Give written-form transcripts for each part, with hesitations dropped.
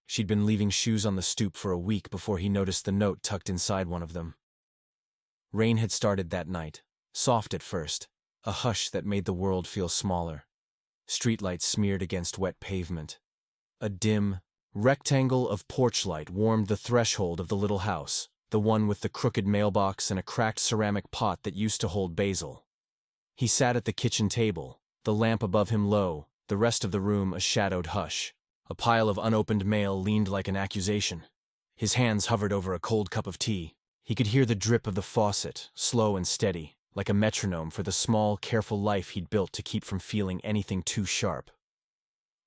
She'd been leaving shoes on the stoop for a week before he noticed the note tucked inside one of them. Rain had started that night, soft at first, a hush that made the world feel smaller. Streetlights smeared against wet pavement. A dim rectangle of porch light warmed the threshold of the little house, the one with the crooked mailbox and a cracked ceramic pot that used to hold basil. He sat at the kitchen table, the lamp above him low, the rest of the room a shadowed hush. A pile of unopened mail leaned like an accusation. His hands hovered over a cold cup of tea. He could hear the drip of the faucet, slow and steady, like a metronome for the small, careful life he'd built to keep from feeling anything too sharp.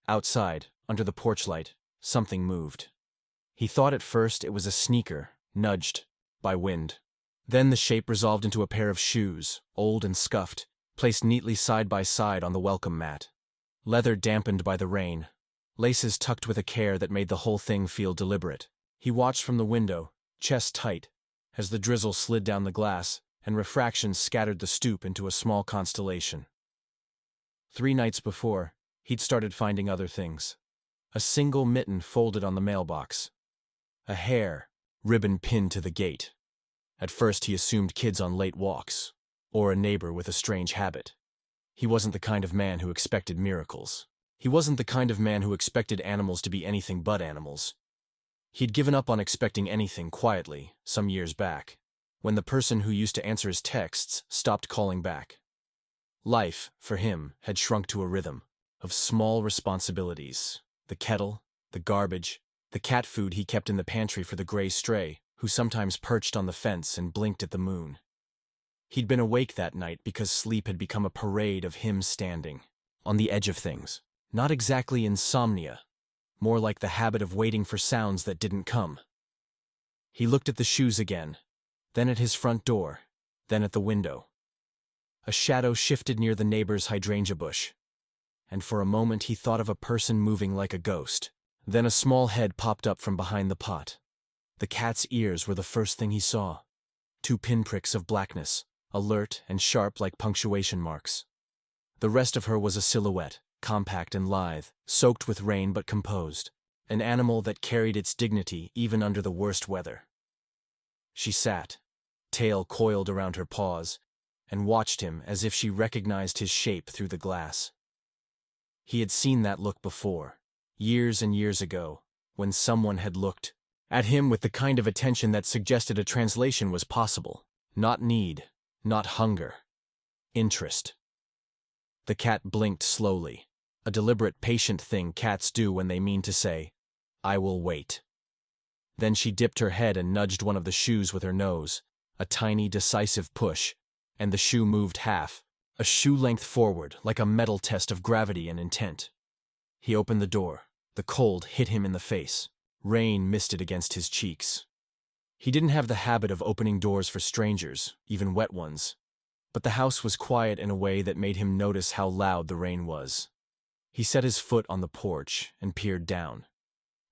Outside, under the porch light, something moved. He thought at first it was a sneaker, nudged by wind. Then the shape resolved into a pair of shoes, old and scuffed, placed neatly side by side on the welcome mat. Leather dampened by the rain, laces tucked with a care that made the whole thing feel deliberate. He watched from the window, chest tight, as the drizzle slid down the glass and refraction scattered the stoop into a small constellation. 3 nights before, he'd started finding other things. A single mitten folded on the mailbox. A hair ribbon pinned to the gate. At first he assumed kids on late walks, or a neighbor with a strange habit. He wasn't the kind of man who expected miracles. He wasn't the kind of man who expected animals to be anything but animals. He'd given up on expecting anything quietly, some years back, when the person who used to answer his texts stopped calling back. Life, for him, had shrunk to a rhythm of small responsibilities. The kettle, the garbage, the cat food he kept in the pantry for the gray stray, who sometimes perched on the fence and blinked at the moon. He'd been awake that night because sleep had become a parade of him standing on the edge of things. Not exactly insomnia, more like the habit of waiting for sounds that didn't come. He looked at the shoes again, then at his front door, then at the window. A shadow shifted near the neighbor's hydrangea bush, and for a moment he thought of a person moving like a ghost. Then a small head popped up from behind the pot. The cat's ears were the first thing he saw. 2 pinpricks of blackness, alert and sharp like punctuation marks. The rest of her was a silhouette, compact and lithe, soaked with rain but composed, an animal that carried its dignity even under the worst weather. She sat, tail coiled around her paws, and watched him as if she recognized his shape through the glass. He had seen that look before, years and years ago, when someone had looked at him with the kind of attention that suggested a translation was possible. Not need, not hunger. Interest. The cat blinked slowly, a deliberate, patient thing cats do when they mean to say, "I will wait." Then she dipped her head and nudged one of the shoes with her nose, a tiny, decisive push, and the shoe moved half, a shoe length forward, like a metal test of gravity and intent. He opened the door. The cold hit him in the face. Rain misted against his cheeks. He didn't have the habit of opening doors for strangers, even wet ones. But the house was quiet in a way that made him notice how loud the rain was. He set his foot on the porch and peered down.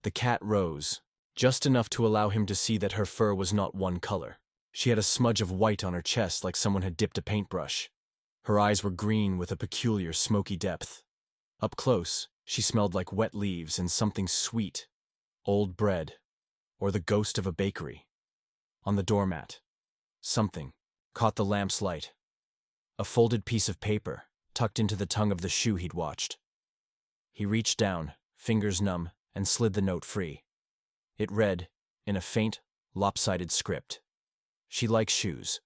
The cat rose, just enough to allow him to see that her fur was not one color. She had a smudge of white on her chest like someone had dipped a paintbrush. Her eyes were green with a peculiar smoky depth. Up close, she smelled like wet leaves and something sweet, old bread, or the ghost of a bakery. On the doormat, something caught the lamp's light. A folded piece of paper, tucked into the tongue of the shoe he'd watched. He reached down, fingers numb, and slid the note free. It read, in a faint, lopsided script. She likes shoes.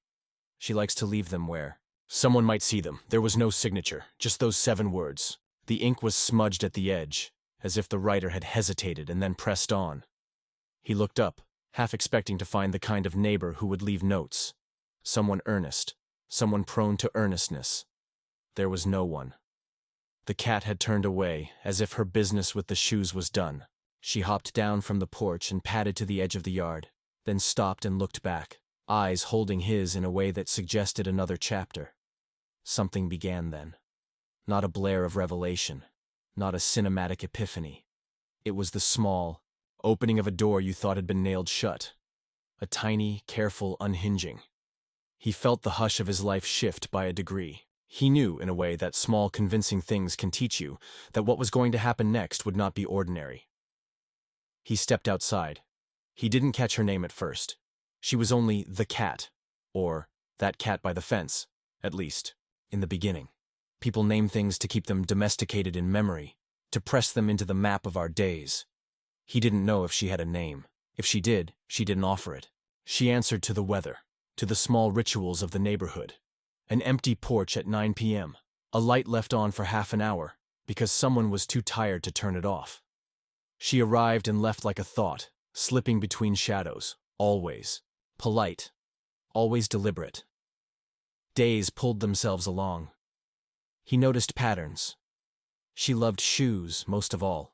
She likes to leave them where someone might see them. There was no signature, just those 7 words. The ink was smudged at the edge, as if the writer had hesitated and then pressed on. He looked up, half expecting to find the kind of neighbor who would leave notes. Someone earnest, someone prone to earnestness. There was no one. The cat had turned away, as if her business with the shoes was done. She hopped down from the porch and padded to the edge of the yard, then stopped and looked back, eyes holding his in a way that suggested another chapter. Something began then. Not a blare of revelation, not a cinematic epiphany. It was the small opening of a door you thought had been nailed shut. A tiny, careful unhinging. He felt the hush of his life shift by a degree. He knew, in a way, that small, convincing things can teach you that what was going to happen next would not be ordinary. He stepped outside. He didn't catch her name at first. She was only the cat, or that cat by the fence, at least, in the beginning. People name things to keep them domesticated in memory, to press them into the map of our days. He didn't know if she had a name. If she did, she didn't offer it. She answered to the weather, to the small rituals of the neighborhood. An empty porch at 9 p.m., a light left on for half an hour, because someone was too tired to turn it off. She arrived and left like a thought, slipping between shadows, always polite, always deliberate. Days pulled themselves along. He noticed patterns. She loved shoes most of all.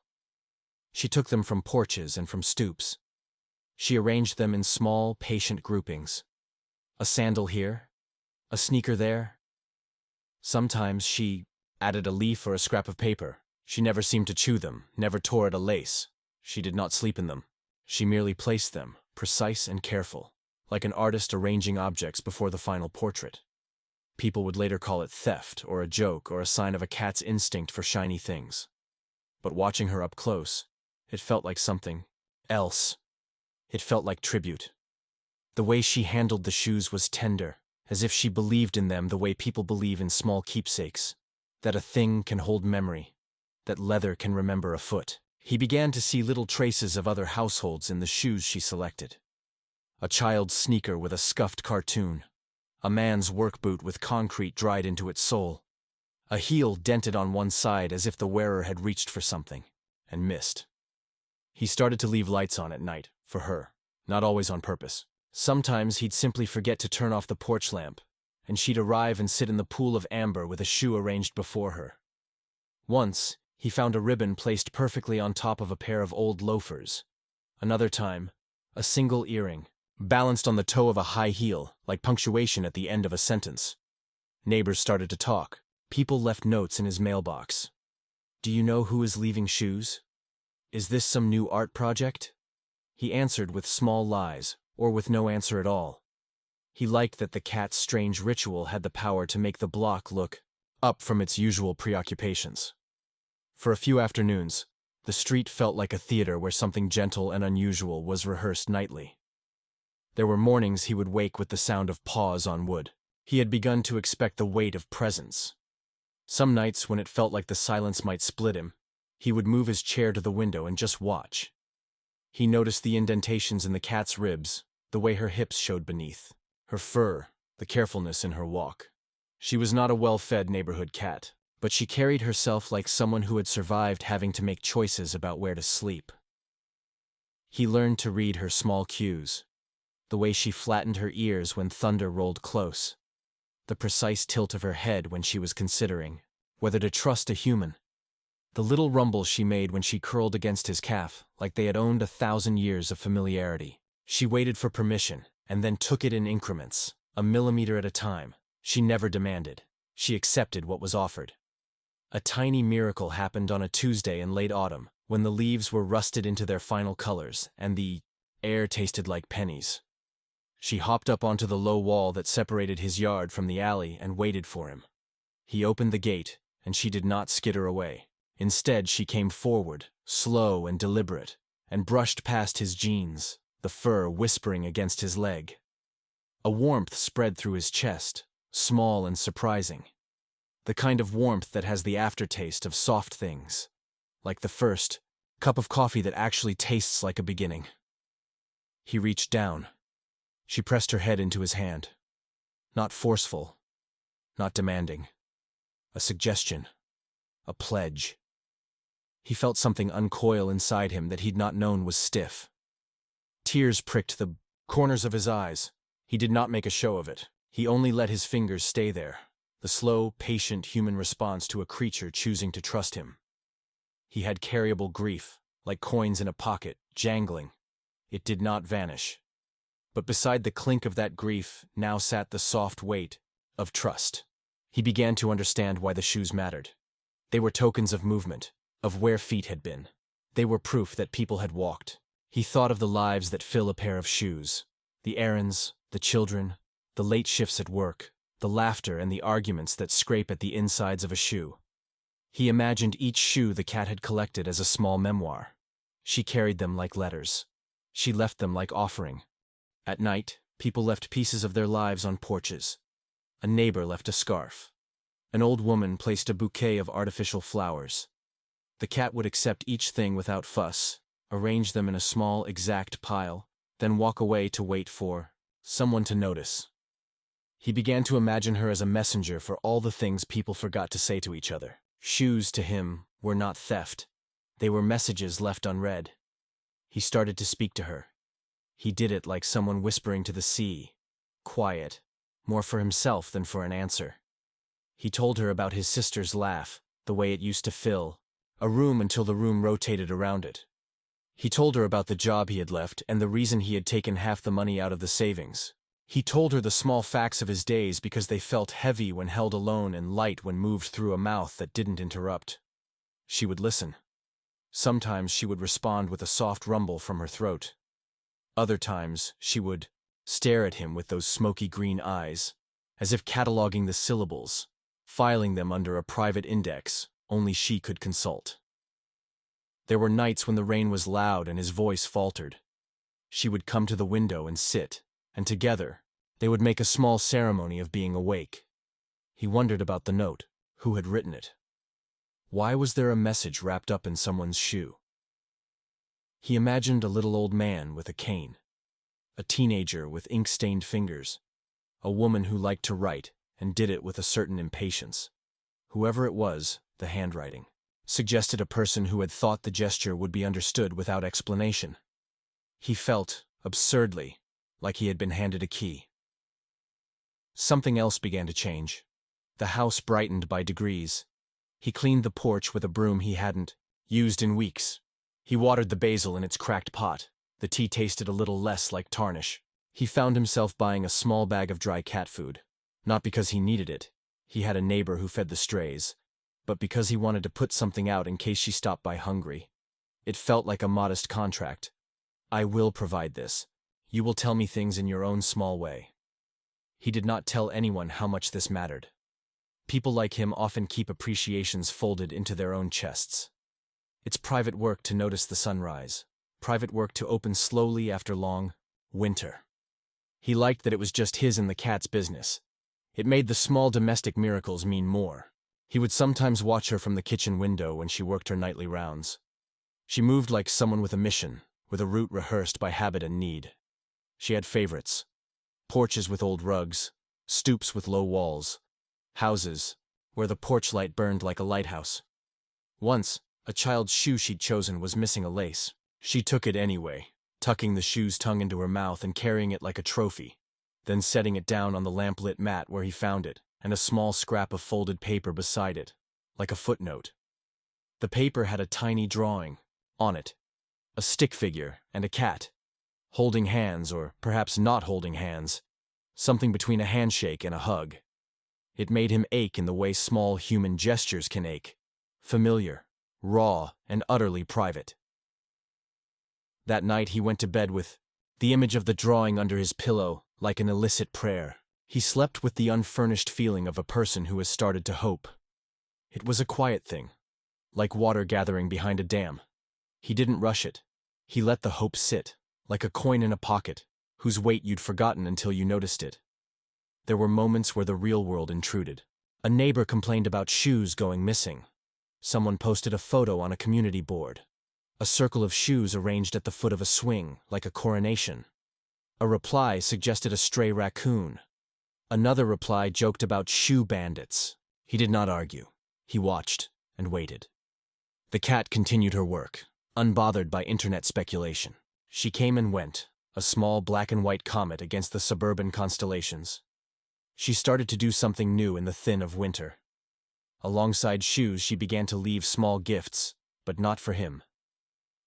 She took them from porches and from stoops. She arranged them in small, patient groupings. A sandal here, a sneaker there. Sometimes she added a leaf or a scrap of paper. She never seemed to chew them, never tore at a lace. She did not sleep in them. She merely placed them, precise and careful, like an artist arranging objects before the final portrait. People would later call it theft or a joke or a sign of a cat's instinct for shiny things. But watching her up close, it felt like something else. It felt like tribute. The way she handled the shoes was tender, as if she believed in them the way people believe in small keepsakes, that a thing can hold memory, that leather can remember a foot. He began to see little traces of other households in the shoes she selected. A child's sneaker with a scuffed cartoon, a man's work boot with concrete dried into its sole, a heel dented on one side as if the wearer had reached for something, and missed. He started to leave lights on at night, for her, not always on purpose. Sometimes he'd simply forget to turn off the porch lamp, and she'd arrive and sit in the pool of amber with a shoe arranged before her. Once, he found a ribbon placed perfectly on top of a pair of old loafers. Another time, a single earring, balanced on the toe of a high heel, like punctuation at the end of a sentence. Neighbors started to talk. People left notes in his mailbox. "Do you know who is leaving shoes? Is this some new art project?" He answered with small lies, or with no answer at all. He liked that the cat's strange ritual had the power to make the block look up from its usual preoccupations. For a few afternoons, the street felt like a theater where something gentle and unusual was rehearsed nightly. There were mornings he would wake with the sound of paws on wood. He had begun to expect the weight of presence. Some nights, when it felt like the silence might split him, he would move his chair to the window and just watch. He noticed the indentations in the cat's ribs, the way her hips showed beneath, her fur, the carefulness in her walk. She was not a well-fed neighborhood cat, but she carried herself like someone who had survived having to make choices about where to sleep. He learned to read her small cues, the way she flattened her ears when thunder rolled close, the precise tilt of her head when she was considering whether to trust a human, the little rumble she made when she curled against his calf like they had owned 1,000 years of familiarity. She waited for permission, and then took it in increments, a millimeter at a time. She never demanded. She accepted what was offered. A tiny miracle happened on a Tuesday in late autumn, when the leaves were rusted into their final colors, and the air tasted like pennies. She hopped up onto the low wall that separated his yard from the alley and waited for him. He opened the gate, and she did not skitter away. Instead, she came forward, slow and deliberate, and brushed past his jeans, the fur whispering against his leg. A warmth spread through his chest, small and surprising. The kind of warmth that has the aftertaste of soft things, like the first cup of coffee that actually tastes like a beginning. He reached down. She pressed her head into his hand. Not forceful, not demanding. A suggestion, a pledge. He felt something uncoil inside him that he'd not known was stiff. Tears pricked the corners of his eyes. He did not make a show of it. He only let his fingers stay there, the slow, patient human response to a creature choosing to trust him. He had carryable grief, like coins in a pocket, jangling. It did not vanish. But beside the clink of that grief now sat the soft weight of trust. He began to understand why the shoes mattered. They were tokens of movement, of where feet had been. They were proof that people had walked. He thought of the lives that fill a pair of shoes, the errands, the children, the late shifts at work, the laughter and the arguments that scrape at the insides of a shoe. He imagined each shoe the cat had collected as a small memoir. She carried them like letters. She left them like offering. At night, people left pieces of their lives on porches. A neighbor left a scarf. An old woman placed a bouquet of artificial flowers. The cat would accept each thing without fuss, arrange them in a small, exact pile, then walk away to wait for someone to notice. He began to imagine her as a messenger for all the things people forgot to say to each other. Shoes, to him, were not theft. They were messages left unread. He started to speak to her. He did it like someone whispering to the sea. Quiet, more for himself than for an answer. He told her about his sister's laugh, the way it used to fill a room until the room rotated around it. He told her about the job he had left and the reason he had taken half the money out of the savings. He told her the small facts of his days because they felt heavy when held alone and light when moved through a mouth that didn't interrupt. She would listen. Sometimes she would respond with a soft rumble from her throat. Other times, she would stare at him with those smoky green eyes, as if cataloging the syllables, filing them under a private index only she could consult. There were nights when the rain was loud and his voice faltered. She would come to the window and sit, and together, they would make a small ceremony of being awake. He wondered about the note, who had written it. Why was there a message wrapped up in someone's shoe? He imagined a little old man with a cane, a teenager with ink-stained fingers, a woman who liked to write and did it with a certain impatience. Whoever it was, the handwriting suggested a person who had thought the gesture would be understood without explanation. He felt, absurdly, like he had been handed a key. Something else began to change. The house brightened by degrees. He cleaned the porch with a broom he hadn't used in weeks. He watered the basil in its cracked pot. The tea tasted a little less like tarnish. He found himself buying a small bag of dry cat food. Not because he needed it. He had a neighbor who fed the strays. But because he wanted to put something out in case she stopped by hungry. It felt like a modest contract. I will provide this. You will tell me things in your own small way. He did not tell anyone how much this mattered. People like him often keep appreciations folded into their own chests. It's private work to notice the sunrise, private work to open slowly after long winter. He liked that it was just his and the cat's business. It made the small domestic miracles mean more. He would sometimes watch her from the kitchen window when she worked her nightly rounds. She moved like someone with a mission, with a route rehearsed by habit and need. She had favorites. Porches with old rugs, stoops with low walls, houses where the porch light burned like a lighthouse. Once, a child's shoe she'd chosen was missing a lace. She took it anyway, tucking the shoe's tongue into her mouth and carrying it like a trophy, then setting it down on the lamp-lit mat where he found it, and a small scrap of folded paper beside it, like a footnote. The paper had a tiny drawing on it, a stick figure and a cat, holding hands or perhaps not holding hands, something between a handshake and a hug. It made him ache in the way small human gestures can ache, familiar, raw, and utterly private. That night he went to bed with the image of the drawing under his pillow, like an illicit prayer. He slept with the unfurnished feeling of a person who has started to hope. It was a quiet thing, like water gathering behind a dam. He didn't rush it. He let the hope sit, like a coin in a pocket, whose weight you'd forgotten until you noticed it. There were moments where the real world intruded. A neighbor complained about shoes going missing. Someone posted a photo on a community board. A circle of shoes arranged at the foot of a swing, like a coronation. A reply suggested a stray raccoon. Another reply joked about shoe bandits. He did not argue. He watched and waited. The cat continued her work, unbothered by internet speculation. She came and went, a small black and white comet against the suburban constellations. She started to do something new in the thin of winter. Alongside shoes, she began to leave small gifts, but not for him.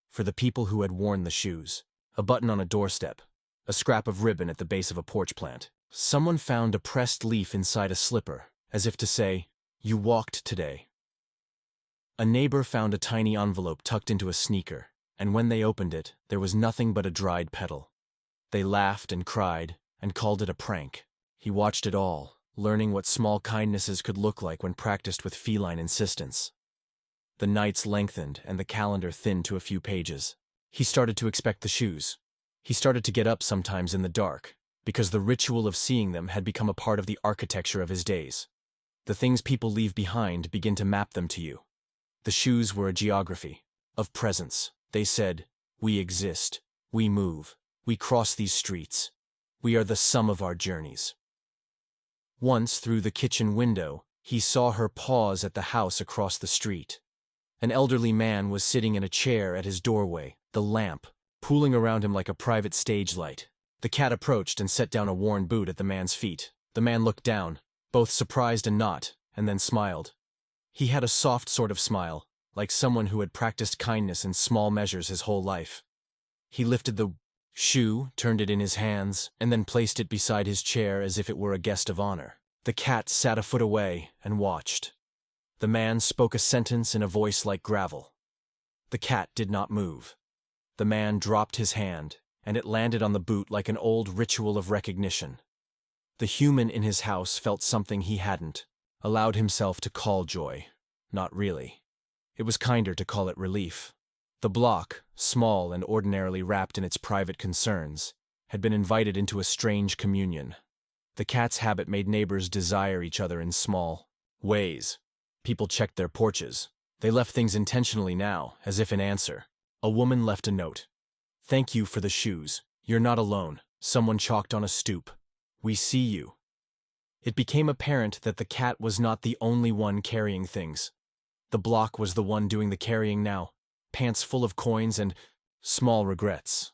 For the people who had worn the shoes. A button on a doorstep, a scrap of ribbon at the base of a porch plant. Someone found a pressed leaf inside a slipper, as if to say, "You walked today." A neighbor found a tiny envelope tucked into a sneaker, and when they opened it, there was nothing but a dried petal. They laughed and cried, and called it a prank. He watched it all, learning what small kindnesses could look like when practiced with feline insistence. The nights lengthened and the calendar thinned to a few pages. He started to expect the shoes. He started to get up sometimes in the dark, because the ritual of seeing them had become a part of the architecture of his days. The things people leave behind begin to map them to you. The shoes were a geography of presence. They said, "We exist, we move, we cross these streets. We are the sum of our journeys." Once, through the kitchen window, he saw her pause at the house across the street. An elderly man was sitting in a chair at his doorway, the lamp pooling around him like a private stage light. The cat approached and set down a worn boot at the man's feet. The man looked down, both surprised and not, and then smiled. He had a soft sort of smile, like someone who had practiced kindness in small measures his whole life. He lifted the shoe, turned it in his hands, and then placed it beside his chair as if it were a guest of honor. The cat sat a foot away and watched. The man spoke a sentence in a voice like gravel. The cat did not move. The man dropped his hand, and it landed on the boot like an old ritual of recognition. The human in his house felt something he hadn't, allowed himself to call joy. Not really. It was kinder to call it relief. The block, small and ordinarily wrapped in its private concerns, had been invited into a strange communion. The cat's habit made neighbors desire each other in small ways. People checked their porches. They left things intentionally now, as if in answer. A woman left a note. "Thank you for the shoes. You're not alone." Someone chalked on a stoop. "We see you." It became apparent that the cat was not the only one carrying things. The block was the one doing the carrying now, pants full of coins and small regrets.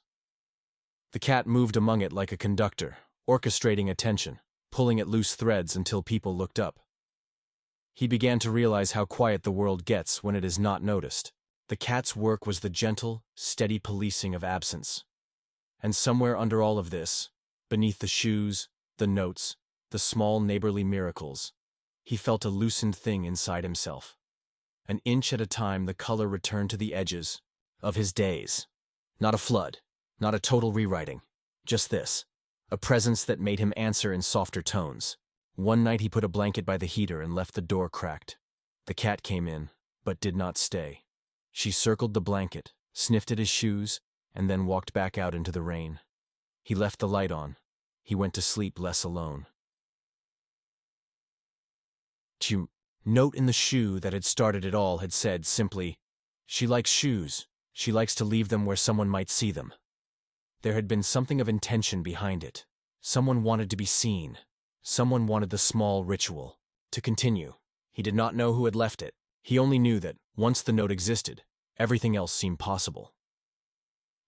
The cat moved among it like a conductor, orchestrating attention, pulling at loose threads until people looked up. He began to realize how quiet the world gets when it is not noticed. The cat's work was the gentle, steady policing of absence. And somewhere under all of this, beneath the shoes, the notes, the small neighborly miracles, he felt a loosened thing inside himself. An inch at a time the color returned to the edges of his days. Not a flood, not a total rewriting, just this, a presence that made him answer in softer tones. One night he put a blanket by the heater and left the door cracked. The cat came in, but did not stay. She circled the blanket, sniffed at his shoes, and then walked back out into the rain. He left the light on. He went to sleep less alone. Note in the shoe that had started it all had said simply, "She likes shoes. She likes to leave them where someone might see them." There had been something of intention behind it. Someone wanted to be seen. Someone wanted the small ritual to continue. He did not know who had left it. He only knew that, once the note existed, everything else seemed possible.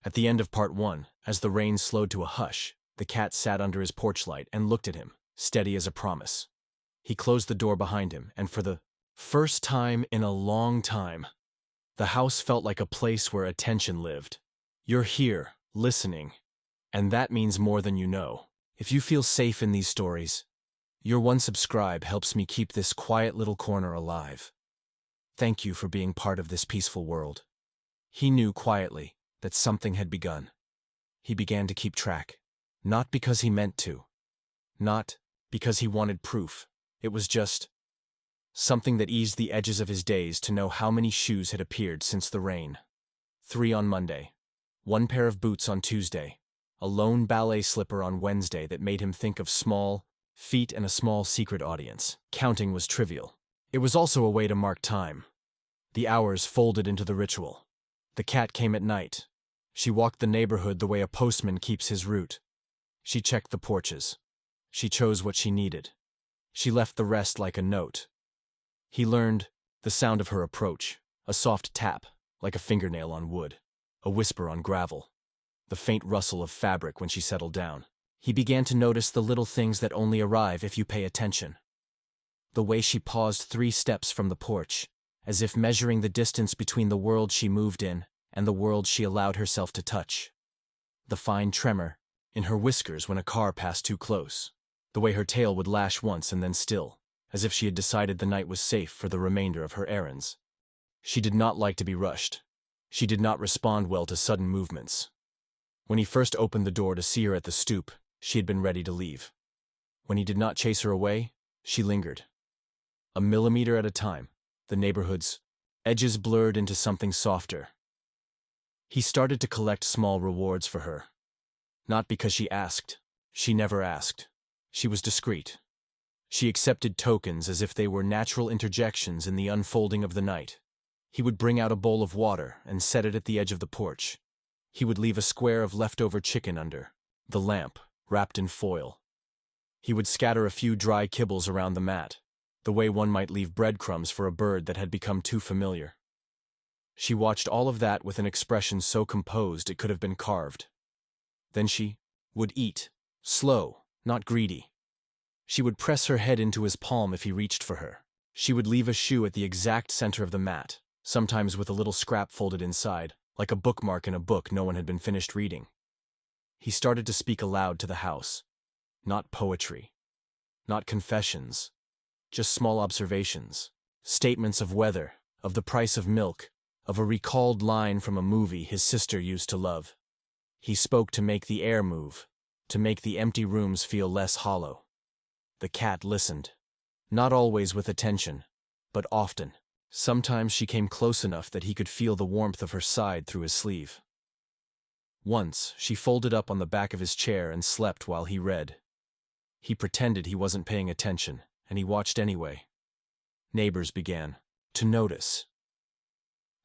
At the end of part 1, as the rain slowed to a hush, the cat sat under his porch light and looked at him, steady as a promise. He closed the door behind him, and for the first time in a long time, the house felt like a place where attention lived. You're here, listening, and that means more than you know. If you feel safe in these stories, your one subscribe helps me keep this quiet little corner alive. Thank you for being part of this peaceful world. He knew quietly that something had begun. He began to keep track, not because he meant to, not because he wanted proof. It was just something that eased the edges of his days to know how many shoes had appeared since the rain. 3 on Monday, 1 pair of boots on Tuesday, a lone ballet slipper on Wednesday that made him think of small feet and a small secret audience. Counting was trivial. It was also a way to mark time. The hours folded into the ritual. The cat came at night. She walked the neighborhood the way a postman keeps his route. She checked the porches. She chose what she needed. She left the rest like a note. He learned the sound of her approach, a soft tap, like a fingernail on wood, a whisper on gravel, the faint rustle of fabric when she settled down. He began to notice the little things that only arrive if you pay attention. The way she paused 3 steps from the porch, as if measuring the distance between the world she moved in and the world she allowed herself to touch. The fine tremor in her whiskers when a car passed too close. The way her tail would lash once and then still, as if she had decided the night was safe for the remainder of her errands. She did not like to be rushed. She did not respond well to sudden movements. When he first opened the door to see her at the stoop, she had been ready to leave. When he did not chase her away, she lingered. A millimeter at a time, the neighborhood's edges blurred into something softer. He started to collect small rewards for her. Not because she asked. She never asked. She was discreet. She accepted tokens as if they were natural interjections in the unfolding of the night. He would bring out a bowl of water and set it at the edge of the porch. He would leave a square of leftover chicken under the lamp, wrapped in foil. He would scatter a few dry kibbles around the mat, the way one might leave breadcrumbs for a bird that had become too familiar. She watched all of that with an expression so composed it could have been carved. Then she would eat, slow, not greedy. She would press her head into his palm if he reached for her. She would leave a shoe at the exact center of the mat, sometimes with a little scrap folded inside, like a bookmark in a book no one had been finished reading. He started to speak aloud to the house. Not poetry. Not confessions. Just small observations. Statements of weather, of the price of milk, of a recalled line from a movie his sister used to love. He spoke to make the air move, to make the empty rooms feel less hollow. The cat listened. Not always with attention, but often. Sometimes she came close enough that he could feel the warmth of her side through his sleeve. Once, she folded up on the back of his chair and slept while he read. He pretended he wasn't paying attention, and he watched anyway. Neighbors began to notice.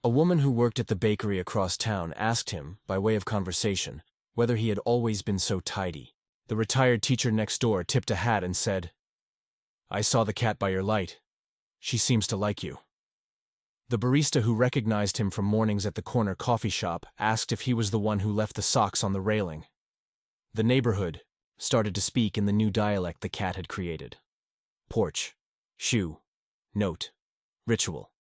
A woman who worked at the bakery across town asked him, by way of conversation, whether he had always been so tidy. The retired teacher next door tipped a hat and said, "I saw the cat by your light. She seems to like you." The barista who recognized him from mornings at the corner coffee shop asked if he was the one who left the socks on the railing. The neighborhood started to speak in the new dialect the cat had created. Porch, shoe, note, ritual.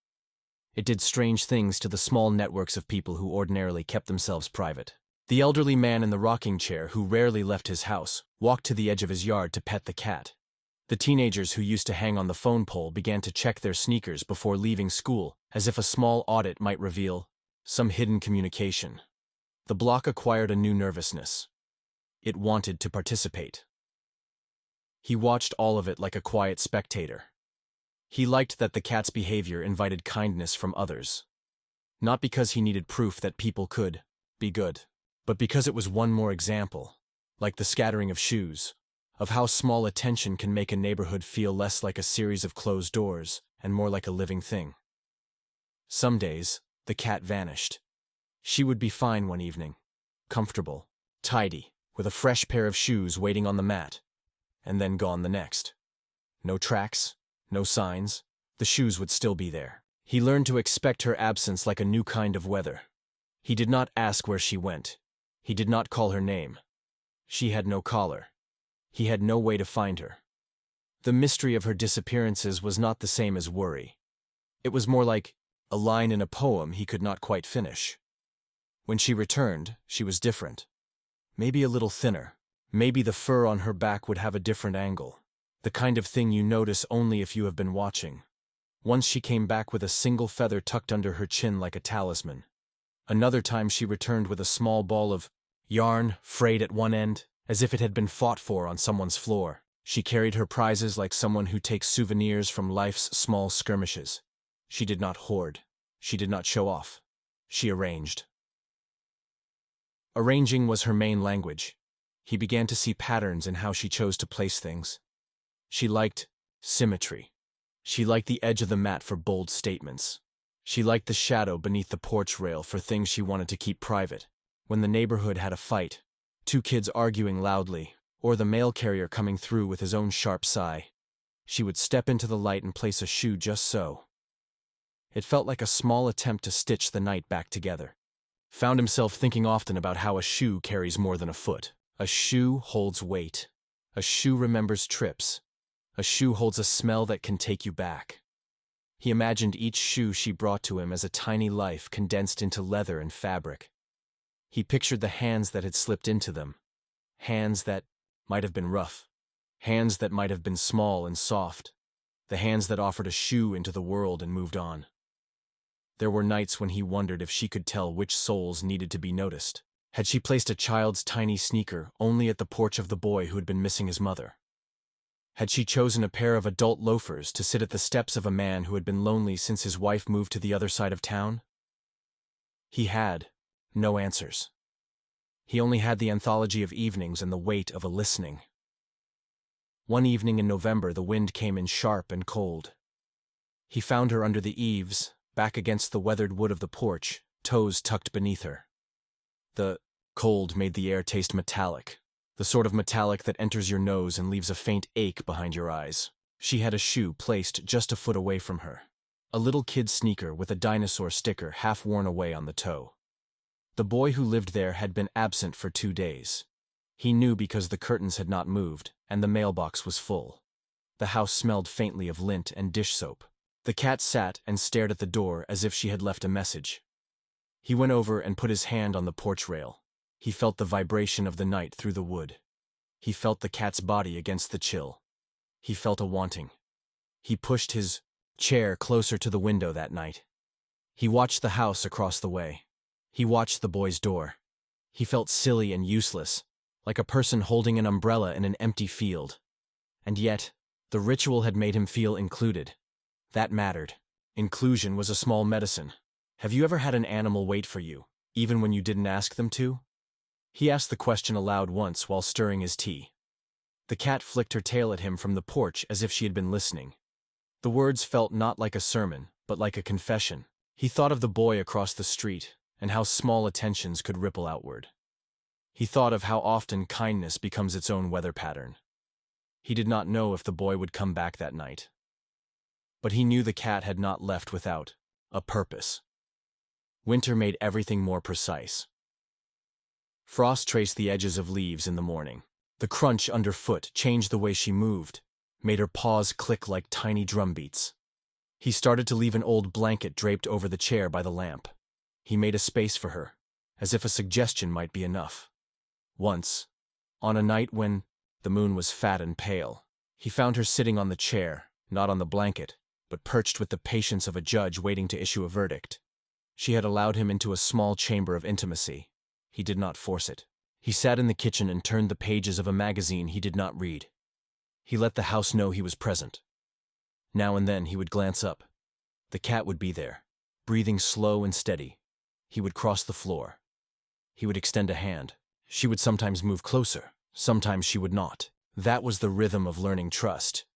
It did strange things to the small networks of people who ordinarily kept themselves private. The elderly man in the rocking chair, who rarely left his house, walked to the edge of his yard to pet the cat. The teenagers who used to hang on the phone pole began to check their sneakers before leaving school, as if a small audit might reveal some hidden communication. The block acquired a new nervousness. It wanted to participate. He watched all of it like a quiet spectator. He liked that the cat's behavior invited kindness from others. Not because he needed proof that people could be good, but because it was one more example, like the scattering of shoes, of how small attention can make a neighborhood feel less like a series of closed doors and more like a living thing. Some days, the cat vanished. She would be fine one evening, comfortable, tidy, with a fresh pair of shoes waiting on the mat, and then gone the next. No tracks, no signs, the shoes would still be there. He learned to expect her absence like a new kind of weather. He did not ask where she went. He did not call her name. She had no collar. He had no way to find her. The mystery of her disappearances was not the same as worry. It was more like a line in a poem he could not quite finish. When she returned, she was different. Maybe a little thinner. Maybe the fur on her back would have a different angle. The kind of thing you notice only if you have been watching. Once she came back with a single feather tucked under her chin like a talisman. Another time she returned with a small ball of yarn frayed at one end, as if it had been fought for on someone's floor. She carried her prizes like someone who takes souvenirs from life's small skirmishes. She did not hoard. She did not show off. She arranged. Arranging was her main language. He began to see patterns in how she chose to place things. She liked symmetry. She liked the edge of the mat for bold statements. She liked the shadow beneath the porch rail for things she wanted to keep private. When the neighborhood had a fight, two kids arguing loudly, or the mail carrier coming through with his own sharp sigh, she would step into the light and place a shoe just so. It felt like a small attempt to stitch the night back together. Found himself thinking often about how a shoe carries more than a foot. A shoe holds weight. A shoe remembers trips. A shoe holds a smell that can take you back. He imagined each shoe she brought to him as a tiny life condensed into leather and fabric. He pictured the hands that had slipped into them. Hands that might have been rough. Hands that might have been small and soft. The hands that offered a shoe into the world and moved on. There were nights when he wondered if she could tell which soles needed to be noticed. Had she placed a child's tiny sneaker only at the porch of the boy who had been missing his mother? Had she chosen a pair of adult loafers to sit at the steps of a man who had been lonely since his wife moved to the other side of town? He had, No answers. He only had the anthology of evenings and the weight of a listening. One evening in November, the wind came in sharp and cold. He found her under the eaves, back against the weathered wood of the porch, toes tucked beneath her. The cold made the air taste metallic, the sort of metallic that enters your nose and leaves a faint ache behind your eyes. She had a shoe placed just a foot away from her. A little kid sneaker with a dinosaur sticker half worn away on the toe. The boy who lived there had been absent for 2 days. He knew because the curtains had not moved, and the mailbox was full. The house smelled faintly of lint and dish soap. The cat sat and stared at the door as if she had left a message. He went over and put his hand on the porch rail. He felt the vibration of the night through the wood. He felt the cat's body against the chill. He felt a wanting. He pushed his chair closer to the window that night. He watched the house across the way. He watched the boy's door. He felt silly and useless, like a person holding an umbrella in an empty field. And yet, the ritual had made him feel included. That mattered. Inclusion was a small medicine. Have you ever had an animal wait for you, even when you didn't ask them to? He asked the question aloud once while stirring his tea. The cat flicked her tail at him from the porch as if she had been listening. The words felt not like a sermon, but like a confession. He thought of the boy across the street, and how small attentions could ripple outward. He thought of how often kindness becomes its own weather pattern. He did not know if the boy would come back that night. But he knew the cat had not left without a purpose. Winter made everything more precise. Frost traced the edges of leaves in the morning. The crunch underfoot changed the way she moved, made her paws click like tiny drumbeats. He started to leave an old blanket draped over the chair by the lamp. He made a space for her, as if a suggestion might be enough. Once, on a night when the moon was fat and pale, he found her sitting on the chair, not on the blanket, but perched with the patience of a judge waiting to issue a verdict. She had allowed him into a small chamber of intimacy. He did not force it. He sat in the kitchen and turned the pages of a magazine he did not read. He let the house know he was present. Now and then he would glance up. The cat would be there, breathing slow and steady. He would cross the floor. He would extend a hand. She would sometimes move closer, sometimes she would not. That was the rhythm of learning trust.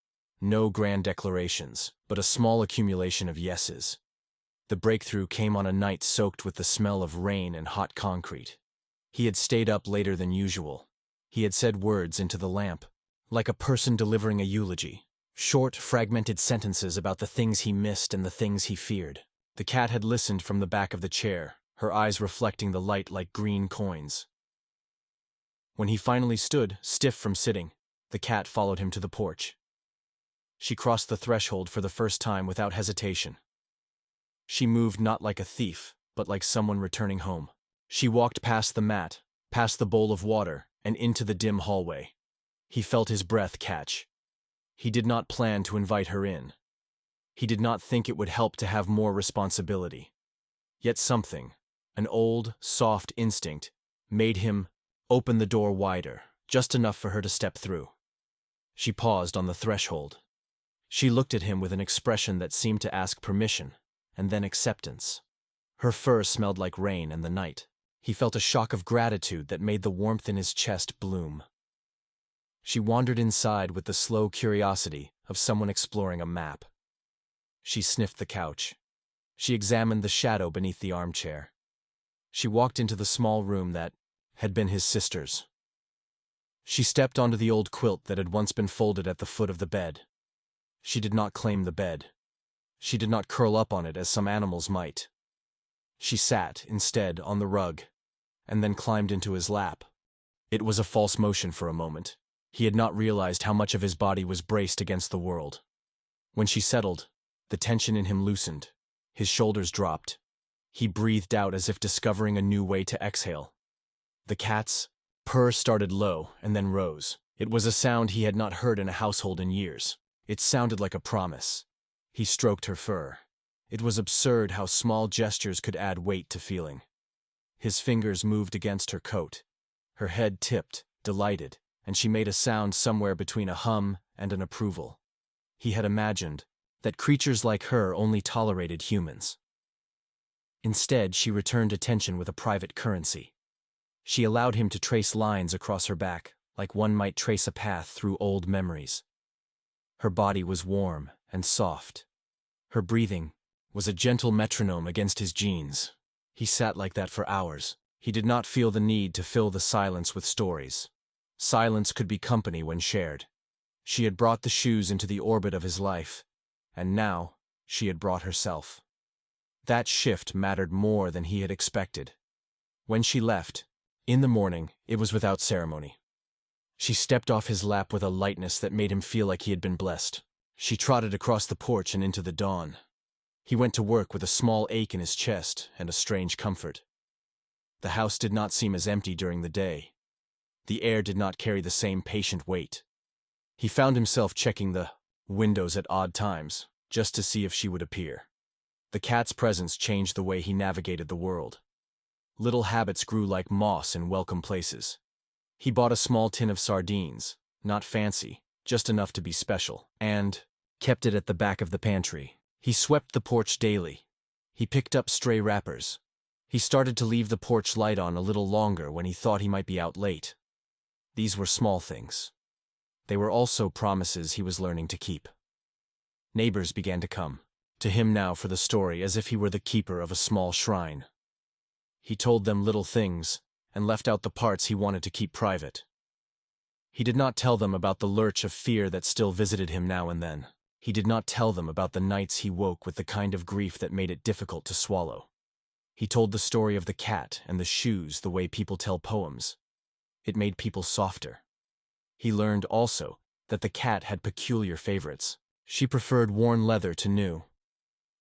No grand declarations, but a small accumulation of yeses. The breakthrough came on a night soaked with the smell of rain and hot concrete. He had stayed up later than usual. He had said words into the lamp, like a person delivering a eulogy. Short, fragmented sentences about the things he missed and the things he feared. The cat had listened from the back of the chair, her eyes reflecting the light like green coins. When he finally stood, stiff from sitting, the cat followed him to the porch. She crossed the threshold for the first time without hesitation. She moved not like a thief, but like someone returning home. She walked past the mat, past the bowl of water, and into the dim hallway. He felt his breath catch. He did not plan to invite her in. He did not think it would help to have more responsibility. Yet something, an old, soft instinct, made him open the door wider, just enough for her to step through. She paused on the threshold. She looked at him with an expression that seemed to ask permission, and then acceptance. Her fur smelled like rain and the night. He felt a shock of gratitude that made the warmth in his chest bloom. She wandered inside with the slow curiosity of someone exploring a map. She sniffed the couch. She examined the shadow beneath the armchair. She walked into the small room that had been his sister's. She stepped onto the old quilt that had once been folded at the foot of the bed. She did not claim the bed. She did not curl up on it as some animals might. She sat, instead, on the rug, and then climbed into his lap. It was a false motion for a moment. He had not realized how much of his body was braced against the world. When she settled, the tension in him loosened. His shoulders dropped. He breathed out as if discovering a new way to exhale. The cat's purr started low and then rose. It was a sound he had not heard in a household in years. It sounded like a promise. He stroked her fur. It was absurd how small gestures could add weight to feeling. His fingers moved against her coat. Her head tipped, delighted, and she made a sound somewhere between a hum and an approval. He had imagined that creatures like her only tolerated humans. Instead, she returned attention with a private currency. She allowed him to trace lines across her back, like one might trace a path through old memories. Her body was warm and soft. Her breathing was a gentle metronome against his jeans. He sat like that for hours. He did not feel the need to fill the silence with stories. Silence could be company when shared. She had brought the shoes into the orbit of his life, and now she had brought herself. That shift mattered more than he had expected. When she left, in the morning, it was without ceremony. She stepped off his lap with a lightness that made him feel like he had been blessed. She trotted across the porch and into the dawn. He went to work with a small ache in his chest and a strange comfort. The house did not seem as empty during the day. The air did not carry the same patient weight. He found himself checking the windows at odd times, just to see if she would appear. The cat's presence changed the way he navigated the world. Little habits grew like moss in welcome places. He bought a small tin of sardines, not fancy, just enough to be special, and kept it at the back of the pantry. He swept the porch daily. He picked up stray wrappers. He started to leave the porch light on a little longer when he thought he might be out late. These were small things. They were also promises he was learning to keep. Neighbors began to come to him now for the story as if he were the keeper of a small shrine. He told them little things and left out the parts he wanted to keep private. He did not tell them about the lurch of fear that still visited him now and then. He did not tell them about the nights he woke with the kind of grief that made it difficult to swallow. He told the story of the cat and the shoes the way people tell poems. It made people softer. He learned also that the cat had peculiar favorites. She preferred worn leather to new.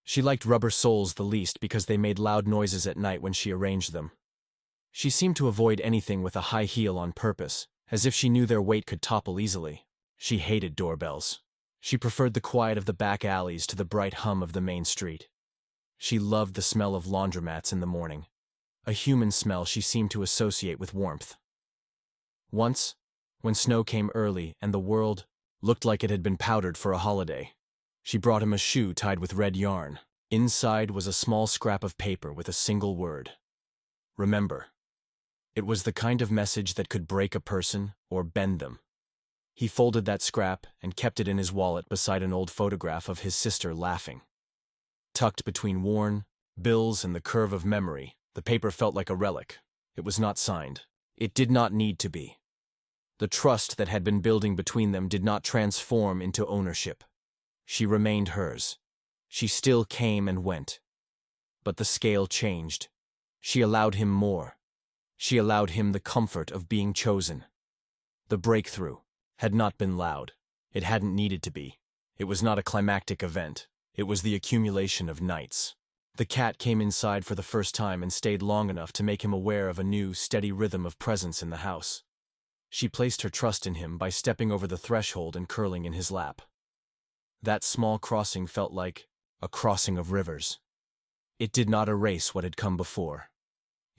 She liked rubber soles the least because they made loud noises at night when she arranged them. She seemed to avoid anything with a high heel on purpose, as if she knew their weight could topple easily. She hated doorbells. She preferred the quiet of the back alleys to the bright hum of the main street. She loved the smell of laundromats in the morning, a human smell she seemed to associate with warmth. Once, when snow came early and the world looked like it had been powdered for a holiday, she brought him a shoe tied with red yarn. Inside was a small scrap of paper with a single word. Remember. It was the kind of message that could break a person or bend them. He folded that scrap and kept it in his wallet beside an old photograph of his sister laughing. Tucked between worn bills and the curve of memory, the paper felt like a relic. It was not signed. It did not need to be. The trust that had been building between them did not transform into ownership. She remained hers. She still came and went. But the scale changed. She allowed him more. She allowed him the comfort of being chosen. The breakthrough had not been loud. It hadn't needed to be. It was not a climactic event. It was the accumulation of nights. The cat came inside for the first time and stayed long enough to make him aware of a new, steady rhythm of presence in the house. She placed her trust in him by stepping over the threshold and curling in his lap. That small crossing felt like a crossing of rivers. It did not erase what had come before.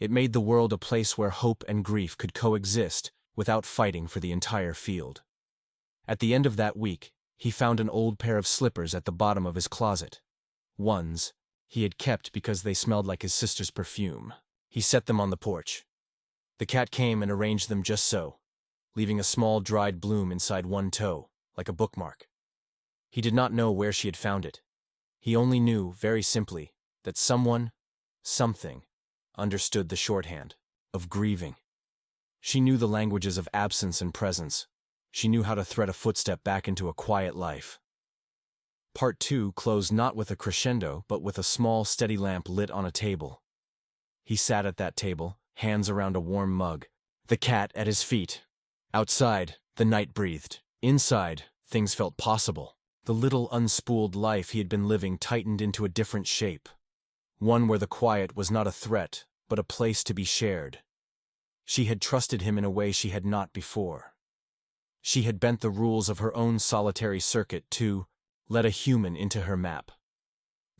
It made the world a place where hope and grief could coexist without fighting for the entire field. At the end of that week, he found an old pair of slippers at the bottom of his closet. Ones he had kept because they smelled like his sister's perfume. He set them on the porch. The cat came and arranged them just so, leaving a small dried bloom inside one toe, like a bookmark. He did not know where she had found it. He only knew, very simply, that someone, something, understood the shorthand of grieving. She knew the languages of absence and presence. She knew how to thread a footstep back into a quiet life. Part 2 closed not with a crescendo, but with a small, steady lamp lit on a table. He sat at that table, hands around a warm mug, the cat at his feet. Outside, the night breathed. Inside, things felt possible. The little unspooled life he had been living tightened into a different shape. One where the quiet was not a threat, but a place to be shared. She had trusted him in a way she had not before. She had bent the rules of her own solitary circuit to let a human into her map.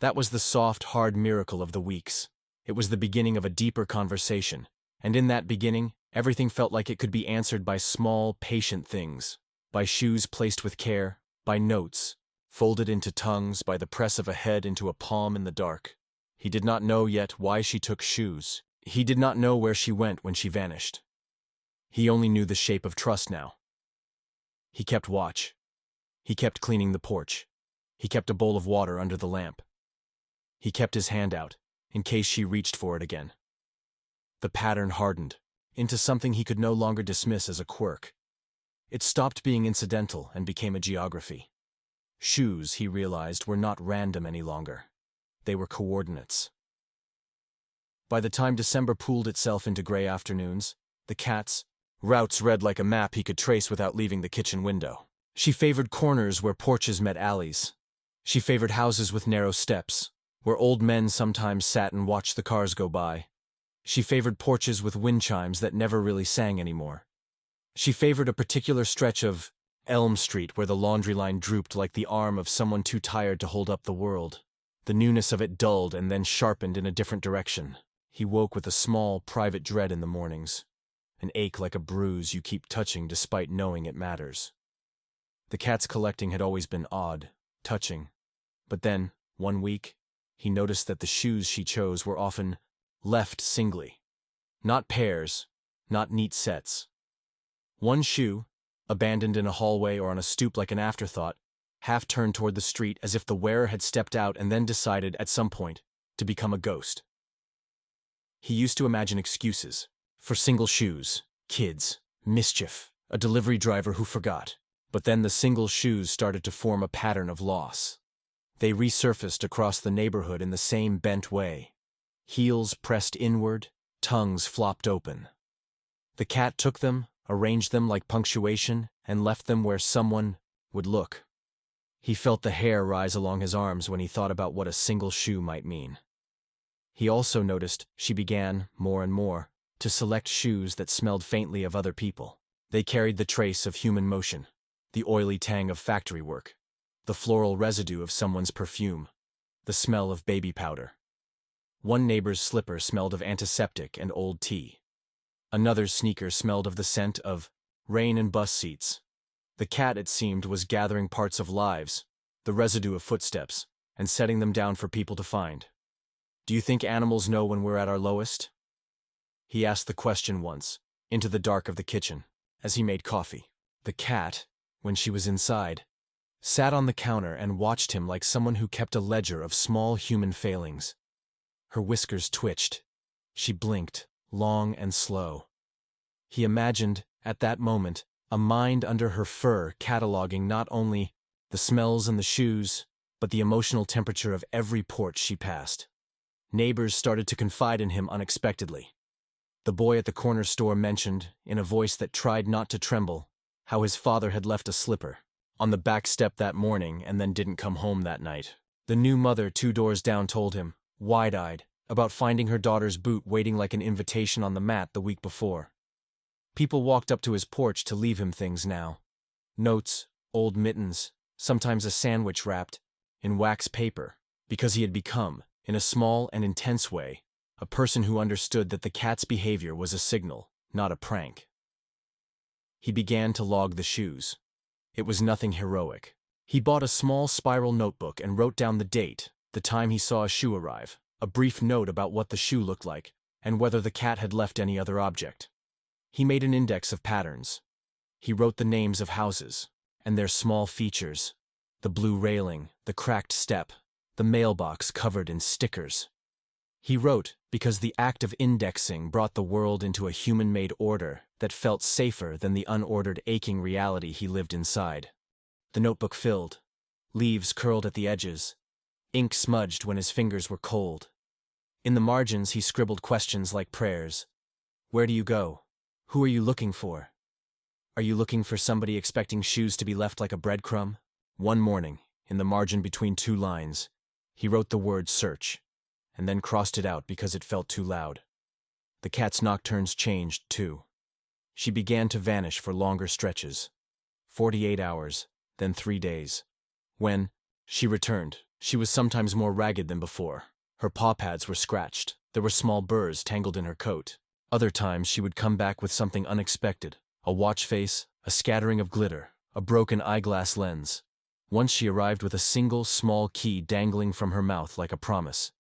That was the soft, hard miracle of the weeks. It was the beginning of a deeper conversation, and in that beginning, everything felt like it could be answered by small, patient things, by shoes placed with care, by notes, folded into tongues, by the press of a head into a palm in the dark. He did not know yet why she took shoes. He did not know where she went when she vanished. He only knew the shape of trust now. He kept watch. He kept cleaning the porch. He kept a bowl of water under the lamp. He kept his hand out, in case she reached for it again. The pattern hardened into something he could no longer dismiss as a quirk. It stopped being incidental and became a geography. Shoes, he realized, were not random any longer. They were coordinates. By the time December pooled itself into gray afternoons, the cat's routes read like a map he could trace without leaving the kitchen window. She favored corners where porches met alleys. She favored houses with narrow steps, where old men sometimes sat and watched the cars go by. She favored porches with wind chimes that never really sang anymore. She favored a particular stretch of Elm Street where the laundry line drooped like the arm of someone too tired to hold up the world. The newness of it dulled and then sharpened in a different direction. He woke with a small, private dread in the mornings, an ache like a bruise you keep touching despite knowing it matters. The cat's collecting had always been odd, touching. But then, one week, he noticed that the shoes she chose were often left singly. Not pairs, not neat sets. One shoe, abandoned in a hallway or on a stoop like an afterthought, half turned toward the street as if the wearer had stepped out and then decided, at some point, to become a ghost. He used to imagine excuses for single shoes, kids, mischief, a delivery driver who forgot. But then the single shoes started to form a pattern of loss. They resurfaced across the neighborhood in the same bent way. Heels pressed inward, tongues flopped open. The cat took them, arranged them like punctuation, and left them where someone would look. He felt the hair rise along his arms when he thought about what a single shoe might mean. He also noticed she began, more and more, to select shoes that smelled faintly of other people. They carried the trace of human motion, the oily tang of factory work, the floral residue of someone's perfume, the smell of baby powder. One neighbor's slipper smelled of antiseptic and old tea. Another's sneaker smelled of the scent of rain and bus seats. The cat, it seemed, was gathering parts of lives, the residue of footsteps, and setting them down for people to find. Do you think animals know when we're at our lowest? He asked the question once, into the dark of the kitchen, as he made coffee. The cat, when she was inside, sat on the counter and watched him like someone who kept a ledger of small human failings. Her whiskers twitched. She blinked, long and slow. He imagined, at that moment, a mind under her fur cataloging not only the smells and the shoes, but the emotional temperature of every porch she passed. Neighbors started to confide in him unexpectedly. The boy at the corner store mentioned, in a voice that tried not to tremble, how his father had left a slipper on the back step that morning and then didn't come home that night. The new mother 2 doors down told him, wide-eyed, about finding her daughter's boot waiting like an invitation on the mat the week before. People walked up to his porch to leave him things now. Notes, old mittens, sometimes a sandwich wrapped in wax paper, because he had become, in a small and intense way, a person who understood that the cat's behavior was a signal, not a prank. He began to log the shoes. It was nothing heroic. He bought a small spiral notebook and wrote down the date, the time he saw a shoe arrive, a brief note about what the shoe looked like, and whether the cat had left any other object. He made an index of patterns. He wrote the names of houses, and their small features, the blue railing, the cracked step, the mailbox covered in stickers. He wrote because the act of indexing brought the world into a human-made order that felt safer than the unordered, aching reality he lived inside. The notebook filled, leaves curled at the edges, ink smudged when his fingers were cold. In the margins he scribbled questions like prayers. Where do you go? Who are you looking for? Are you looking for somebody expecting shoes to be left like a breadcrumb? One morning, in the margin between 2 lines, he wrote the word search, and then crossed it out because it felt too loud. The cat's nocturnes changed, too. She began to vanish for longer stretches. 48 hours, then 3 days. When she returned, she was sometimes more ragged than before. Her paw pads were scratched. There were small burrs tangled in her coat. Other times she would come back with something unexpected, a watch face, a scattering of glitter, a broken eyeglass lens. Once she arrived with a single small key dangling from her mouth like a promise.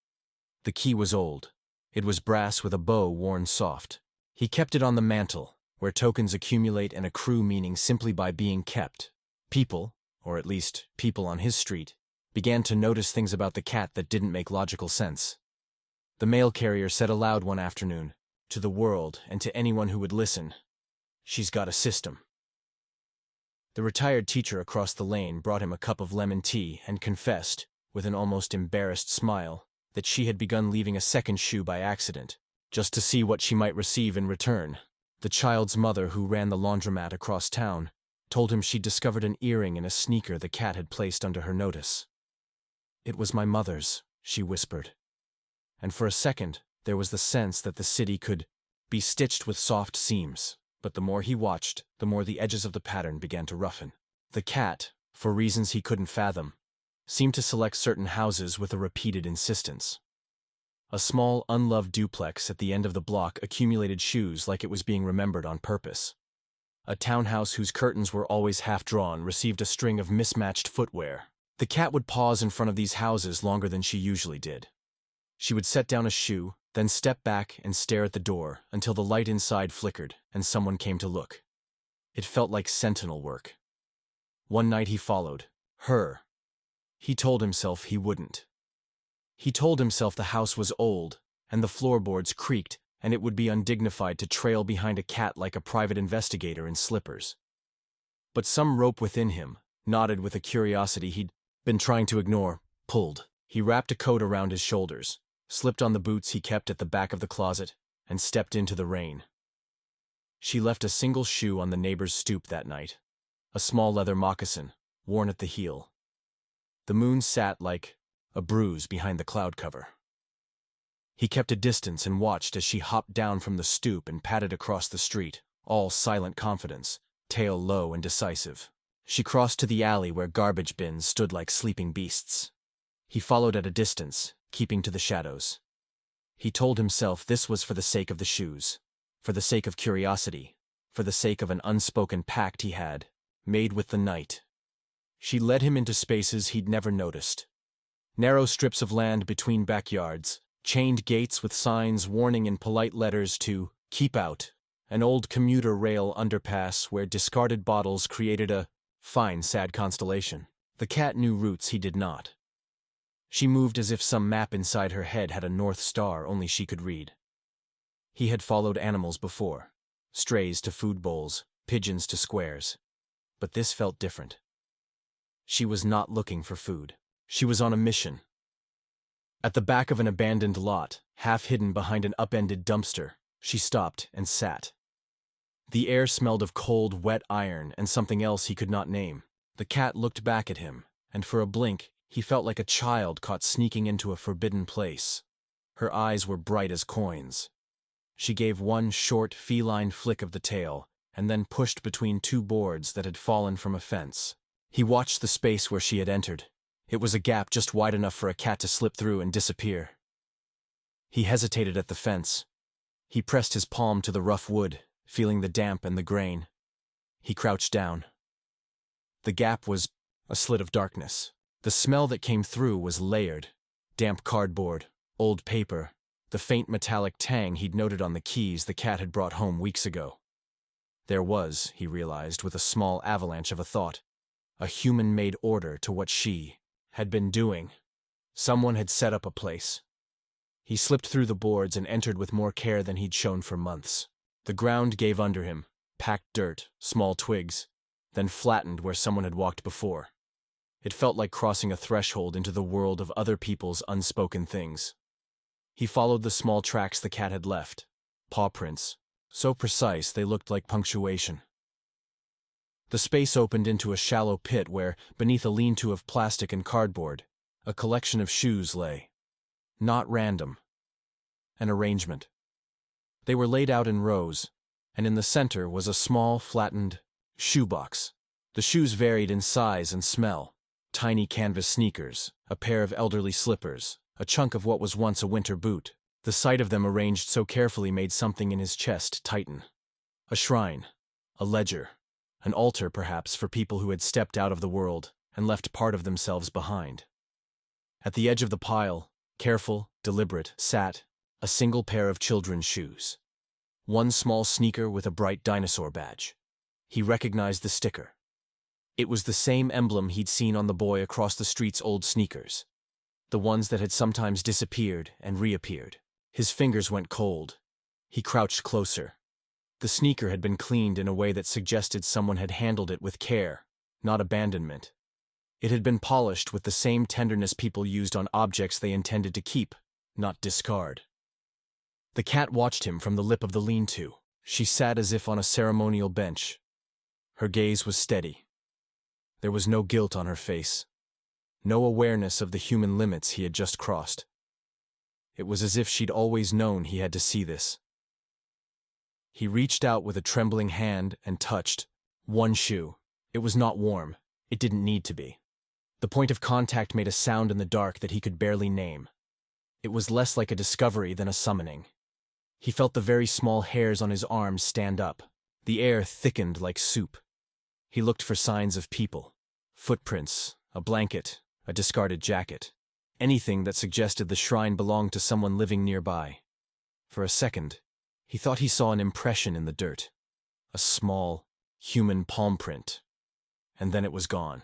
The key was old. It was brass with a bow worn soft. He kept it on the mantel, where tokens accumulate and accrue meaning simply by being kept. People, or at least people on his street, began to notice things about the cat that didn't make logical sense. The mail carrier said aloud one afternoon, to the world and to anyone who would listen, "She's got a system." The retired teacher across the lane brought him a cup of lemon tea and confessed, with an almost embarrassed smile, that she had begun leaving a second shoe by accident, just to see what she might receive in return. The child's mother, who ran the laundromat across town, told him she'd discovered an earring in a sneaker the cat had placed under her notice. "It was my mother's," she whispered. And for a second, there was the sense that the city could be stitched with soft seams. But the more he watched, the more the edges of the pattern began to roughen. The cat, for reasons he couldn't fathom, seemed to select certain houses with a repeated insistence. A small, unloved duplex at the end of the block accumulated shoes like it was being remembered on purpose. A townhouse whose curtains were always half-drawn received a string of mismatched footwear. The cat would pause in front of these houses longer than she usually did. She would set down a shoe, then step back and stare at the door until the light inside flickered and someone came to look. It felt like sentinel work. One night he followed her. He told himself he wouldn't. He told himself the house was old, and the floorboards creaked, and it would be undignified to trail behind a cat like a private investigator in slippers. But some rope within him, knotted with a curiosity he'd been trying to ignore, pulled. He wrapped a coat around his shoulders, slipped on the boots he kept at the back of the closet, and stepped into the rain. She left a single shoe on the neighbor's stoop that night, a small leather moccasin, worn at the heel. The moon sat like a bruise behind the cloud cover. He kept a distance and watched as she hopped down from the stoop and padded across the street, all silent confidence, tail low and decisive. She crossed to the alley where garbage bins stood like sleeping beasts. He followed at a distance, keeping to the shadows. He told himself this was for the sake of the shoes, for the sake of curiosity, for the sake of an unspoken pact he had made with the night. She led him into spaces he'd never noticed. Narrow strips of land between backyards, chained gates with signs warning in polite letters to keep out, an old commuter rail underpass where discarded bottles created a fine, sad constellation. The cat knew routes he did not. She moved as if some map inside her head had a North Star only she could read. He had followed animals before, strays to food bowls, pigeons to squares. But this felt different. She was not looking for food. She was on a mission. At the back of an abandoned lot, half hidden behind an upended dumpster, she stopped and sat. The air smelled of cold, wet iron and something else he could not name. The cat looked back at him, and for a blink, he felt like a child caught sneaking into a forbidden place. Her eyes were bright as coins. She gave one short, feline flick of the tail, and then pushed between two boards that had fallen from a fence. He watched the space where she had entered. It was a gap just wide enough for a cat to slip through and disappear. He hesitated at the fence. He pressed his palm to the rough wood, feeling the damp and the grain. He crouched down. The gap was a slit of darkness. The smell that came through was layered. Damp cardboard, old paper, the faint metallic tang he'd noted on the keys the cat had brought home weeks ago. There was, he realized with a small avalanche of a thought, a human-made order to what she had been doing. Someone had set up a place. He slipped through the boards and entered with more care than he'd shown for months. The ground gave under him, packed dirt, small twigs, then flattened where someone had walked before. It felt like crossing a threshold into the world of other people's unspoken things. He followed the small tracks the cat had left, paw prints, so precise they looked like punctuation. The space opened into a shallow pit where, beneath a lean-to of plastic and cardboard, a collection of shoes lay. Not random. An arrangement. They were laid out in rows, and in the center was a small, flattened shoebox. The shoes varied in size and smell. Tiny canvas sneakers, a pair of elderly slippers, a chunk of what was once a winter boot. The sight of them arranged so carefully made something in his chest tighten. A shrine, a ledger, an altar perhaps for people who had stepped out of the world and left part of themselves behind. At the edge of the pile, Careful, deliberate, sat a single pair of children's shoes. One small sneaker with a bright dinosaur badge. He recognized the sticker. It was the same emblem he'd seen on the boy across the street's old sneakers. The ones that had sometimes disappeared and reappeared. His fingers went cold. He crouched closer. The sneaker had been cleaned in a way that suggested someone had handled it with care, not abandonment. It had been polished with the same tenderness people used on objects they intended to keep, not discard. The cat watched him from the lip of the lean-to. She sat as if on a ceremonial bench. Her gaze was steady. There was no guilt on her face. No awareness of the human limits he had just crossed. It was as if she'd always known he had to see this. He reached out with a trembling hand and touched one shoe. It was not warm. It didn't need to be. The point of contact made a sound in the dark that he could barely name. It was less like a discovery than a summoning. He felt the very small hairs on his arms stand up. The air thickened like soup. He looked for signs of people. Footprints, a blanket, a discarded jacket. Anything that suggested the shrine belonged to someone living nearby. For a second, he thought he saw an impression in the dirt. A small, human palm print. And then it was gone.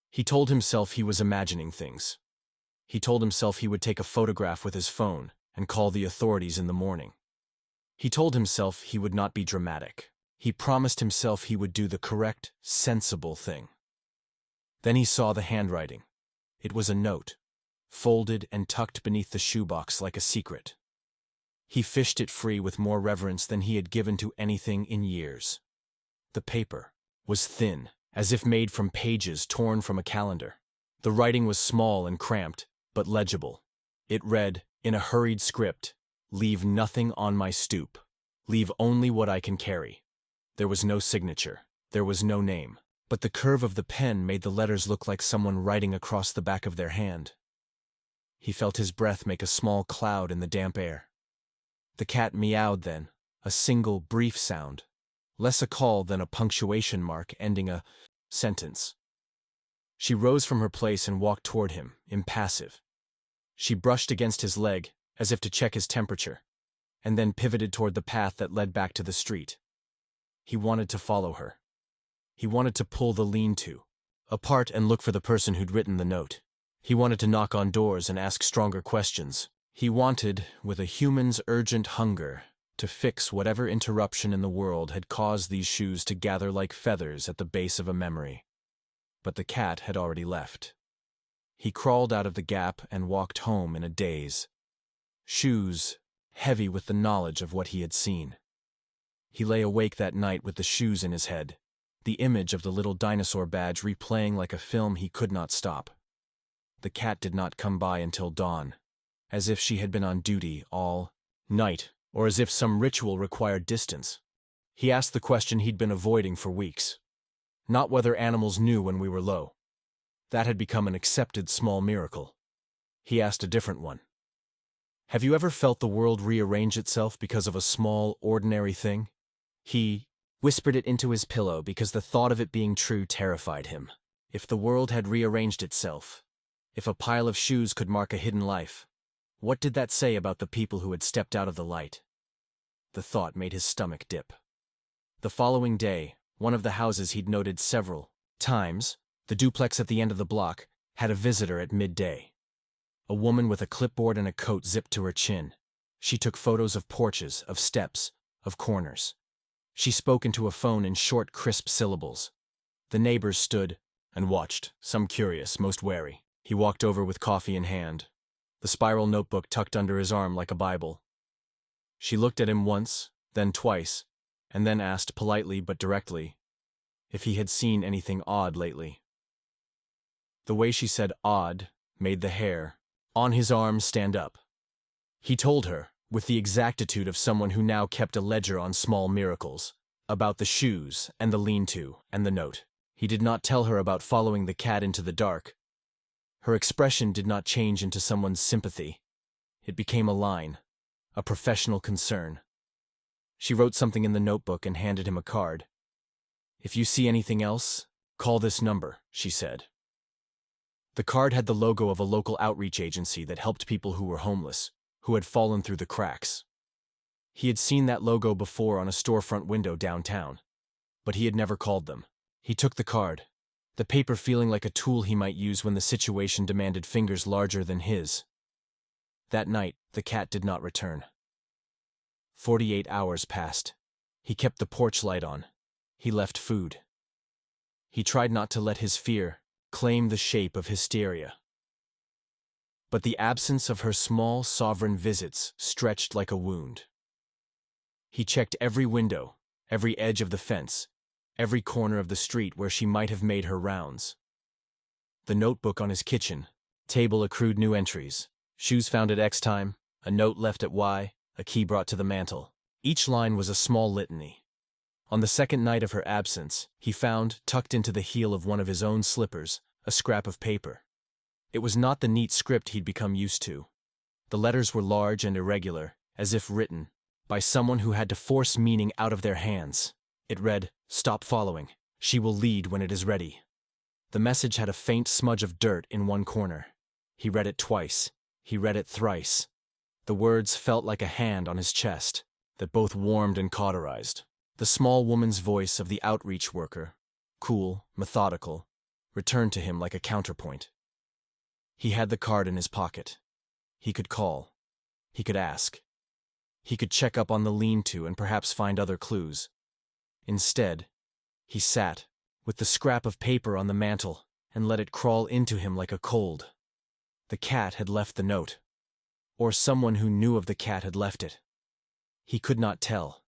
He told himself he was imagining things. He told himself he would take a photograph with his phone and call the authorities in the morning. He told himself he would not be dramatic. He promised himself he would do the correct, sensible thing. Then he saw the handwriting. It was a note, folded and tucked beneath the shoebox like a secret. He fished it free with more reverence than he had given to anything in years. The paper was thin, as if made from pages torn from a calendar. The writing was small and cramped, but legible. It read, in a hurried script, "Leave nothing on my stoop. Leave only what I can carry." There was no signature. There was no name. But the curve of the pen made the letters look like someone writing across the back of their hand. He felt his breath make a small cloud in the damp air. The cat meowed then, a single, brief sound, less a call than a punctuation mark ending a sentence. She rose from her place and walked toward him, impassive. She brushed against his leg, as if to check his temperature, and then pivoted toward the path that led back to the street. He wanted to follow her. He wanted to pull the lean-to apart and look for the person who'd written the note. He wanted to knock on doors and ask stronger questions. He wanted, with a human's urgent hunger, to fix whatever interruption in the world had caused these shoes to gather like feathers at the base of a memory. But the cat had already left. He crawled out of the gap and walked home in a daze. Shoes, heavy with the knowledge of what he had seen. He lay awake that night with the shoes in his head, the image of the little dinosaur badge replaying like a film he could not stop. The cat did not come by until dawn, as if she had been on duty all night, or as if some ritual required distance. He asked the question he'd been avoiding for weeks. Not whether animals knew when we were low. That had become an accepted small miracle. He asked a different one. Have you ever felt the world rearrange itself because of a small, ordinary thing? He whispered it into his pillow because the thought of it being true terrified him. If the world had rearranged itself, if a pile of shoes could mark a hidden life, what did that say about the people who had stepped out of the light? The thought made his stomach dip. The following day, one of the houses he'd noted several times, the duplex at the end of the block, had a visitor at midday. A woman with a clipboard and a coat zipped to her chin. She took photos of porches, of steps, of corners. She spoke into a phone in short, crisp syllables. The neighbors stood and watched, some curious, most wary. He walked over with coffee in hand, the spiral notebook tucked under his arm like a Bible. She looked at him once, then twice, and then asked politely but directly if he had seen anything odd lately. The way she said odd made the hair on his arm stand up. He told her, with the exactitude of someone who now kept a ledger on small miracles, about the shoes and the lean-to and the note. He did not tell her about following the cat into the dark. Her expression did not change into someone's sympathy. It became a line, a professional concern. She wrote something in the notebook and handed him a card. "If you see anything else, call this number," she said. The card had the logo of a local outreach agency that helped people who were homeless, who had fallen through the cracks. He had seen that logo before on a storefront window downtown, but he had never called them. He took the card, the paper feeling like a tool he might use when the situation demanded fingers larger than his. That night, the cat did not return. 48 hours passed. He kept the porch light on. He left food. He tried not to let his fear claim the shape of hysteria. But the absence of her small, sovereign visits stretched like a wound. He checked every window, every edge of the fence, every corner of the street where she might have made her rounds. The notebook on his kitchen table accrued new entries: shoes found at X time, a note left at Y, a key brought to the mantel. Each line was a small litany. On the second night of her absence, he found, tucked into the heel of one of his own slippers, a scrap of paper. It was not the neat script he'd become used to. The letters were large and irregular, as if written by someone who had to force meaning out of their hands. It read, "Stop following. She will lead when it is ready." The message had a faint smudge of dirt in one corner. He read it twice. He read it thrice. The words felt like a hand on his chest that both warmed and cauterized. The small woman's voice of the outreach worker, cool, methodical, returned to him like a counterpoint. He had the card in his pocket. He could call. He could ask. He could check up on the lean-to and perhaps find other clues. Instead, he sat, with the scrap of paper on the mantel, and let it crawl into him like a cold. The cat had left the note. Or someone who knew of the cat had left it. He could not tell.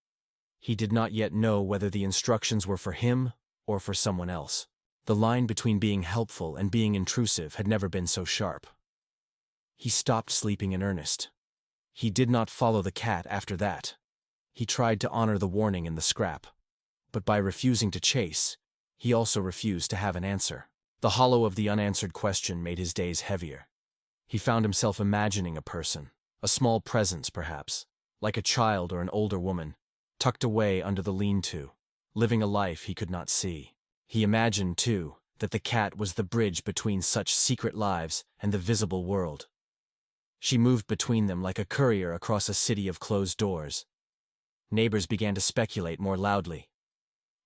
He did not yet know whether the instructions were for him or for someone else. The line between being helpful and being intrusive had never been so sharp. He stopped sleeping in earnest. He did not follow the cat after that. He tried to honor the warning in the scrap. But by refusing to chase, he also refused to have an answer. The hollow of the unanswered question made his days heavier. He found himself imagining a person, a small presence perhaps, like a child or an older woman, tucked away under the lean-to, living a life he could not see. He imagined, too, that the cat was the bridge between such secret lives and the visible world. She moved between them like a courier across a city of closed doors. Neighbors began to speculate more loudly.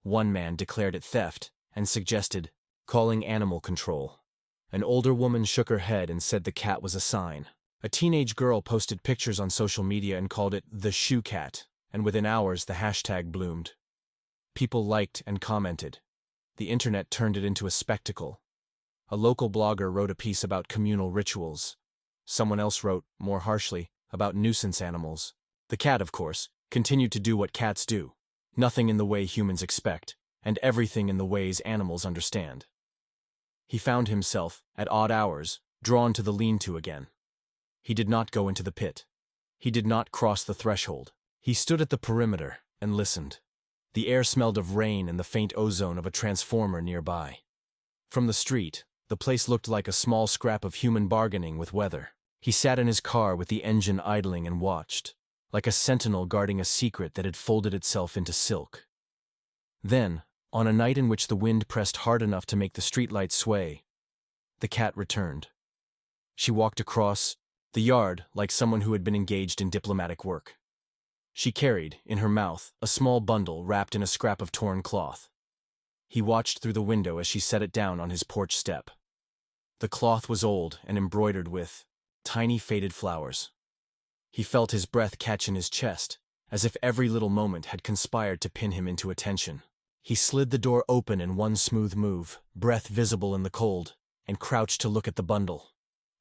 One man declared it theft and suggested calling animal control. An older woman shook her head and said the cat was a sign. A teenage girl posted pictures on social media and called it the shoe cat, and within hours the hashtag bloomed. People liked and commented. The internet turned it into a spectacle. A local blogger wrote a piece about communal rituals. Someone else wrote, more harshly, about nuisance animals. The cat, of course, continued to do what cats do. Nothing in the way humans expect, and everything in the ways animals understand. He found himself, at odd hours, drawn to the lean-to again. He did not go into the pit. He did not cross the threshold. He stood at the perimeter and listened. The air smelled of rain and the faint ozone of a transformer nearby. From the street, the place looked like a small scrap of human bargaining with weather. He sat in his car with the engine idling and watched, like a sentinel guarding a secret that had folded itself into silk. Then, on a night in which the wind pressed hard enough to make the streetlights sway, the cat returned. She walked across the yard like someone who had been engaged in diplomatic work. She carried, in her mouth, a small bundle wrapped in a scrap of torn cloth. He watched through the window as she set it down on his porch step. The cloth was old and embroidered with tiny faded flowers. He felt his breath catch in his chest, as if every little moment had conspired to pin him into attention. He slid the door open in one smooth move, breath visible in the cold, and crouched to look at the bundle.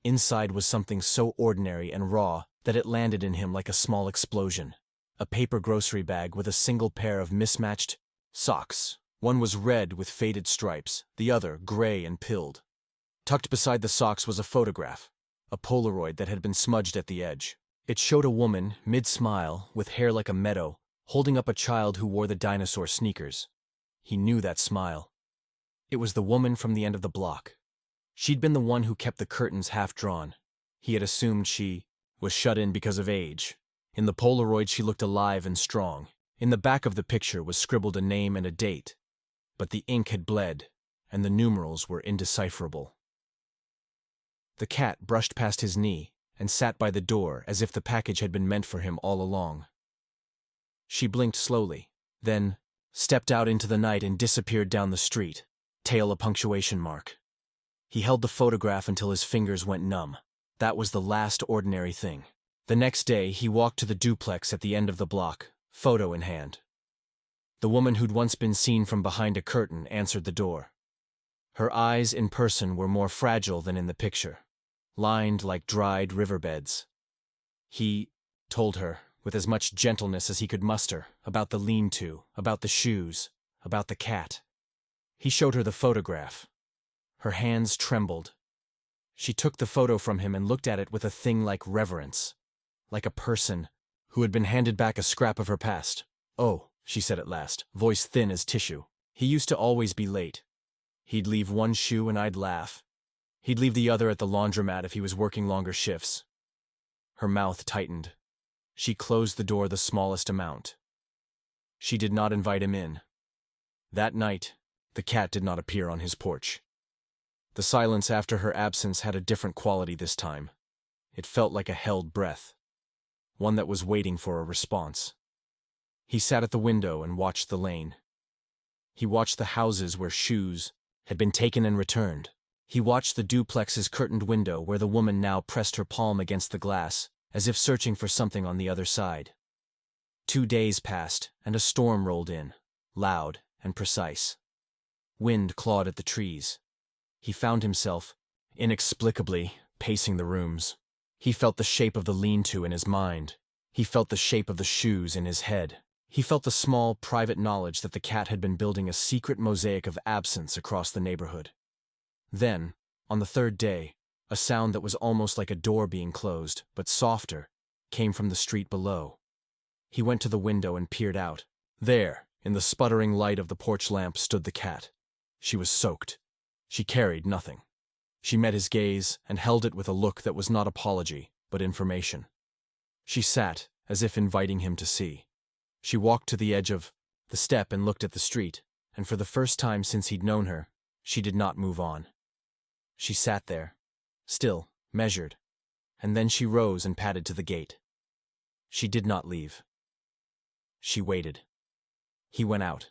Inside was something so ordinary and raw that it landed in him like a small explosion. A paper grocery bag with a single pair of mismatched socks. One was red with faded stripes, the other gray and pilled. Tucked beside the socks was a photograph, a Polaroid that had been smudged at the edge. It showed a woman, mid-smile, with hair like a meadow, holding up a child who wore the dinosaur sneakers. He knew that smile. It was the woman from the end of the block. She'd been the one who kept the curtains half drawn. He had assumed she was shut in because of age. In the Polaroid she looked alive and strong. In the back of the picture was scribbled a name and a date. But the ink had bled, and the numerals were indecipherable. The cat brushed past his knee and sat by the door as if the package had been meant for him all along. She blinked slowly, then stepped out into the night and disappeared down the street, tail a punctuation mark. He held the photograph until his fingers went numb. That was the last ordinary thing. The next day, he walked to the duplex at the end of the block, photo in hand. The woman who'd once been seen from behind a curtain answered the door. Her eyes in person were more fragile than in the picture, lined like dried riverbeds. He told her, with as much gentleness as he could muster, about the lean-to, about the shoes, about the cat. He showed her the photograph. Her hands trembled. She took the photo from him and looked at it with a thing like reverence, like a person who had been handed back a scrap of her past. "Oh," she said at last, voice thin as tissue. "He used to always be late. He'd leave one shoe and I'd laugh. He'd leave the other at the laundromat if he was working longer shifts." Her mouth tightened. She closed the door the smallest amount. She did not invite him in. That night, the cat did not appear on his porch. The silence after her absence had a different quality this time. It felt like a held breath, one that was waiting for a response. He sat at the window and watched the lane. He watched the houses where shoes had been taken and returned. He watched the duplex's curtained window where the woman now pressed her palm against the glass, as if searching for something on the other side. 2 days passed, and a storm rolled in, loud and precise. Wind clawed at the trees. He found himself, inexplicably, pacing the rooms. He felt the shape of the lean-to in his mind. He felt the shape of the shoes in his head. He felt the small, private knowledge that the cat had been building a secret mosaic of absence across the neighborhood. Then, on the 3rd day, a sound that was almost like a door being closed, but softer, came from the street below. He went to the window and peered out. There, in the sputtering light of the porch lamp, stood the cat. She was soaked. She carried nothing. She met his gaze and held it with a look that was not apology, but information. She sat, as if inviting him to see. She walked to the edge of the step and looked at the street, and for the first time since he'd known her, she did not move on. She sat there, still, measured, and then she rose and padded to the gate. She did not leave. She waited. He went out.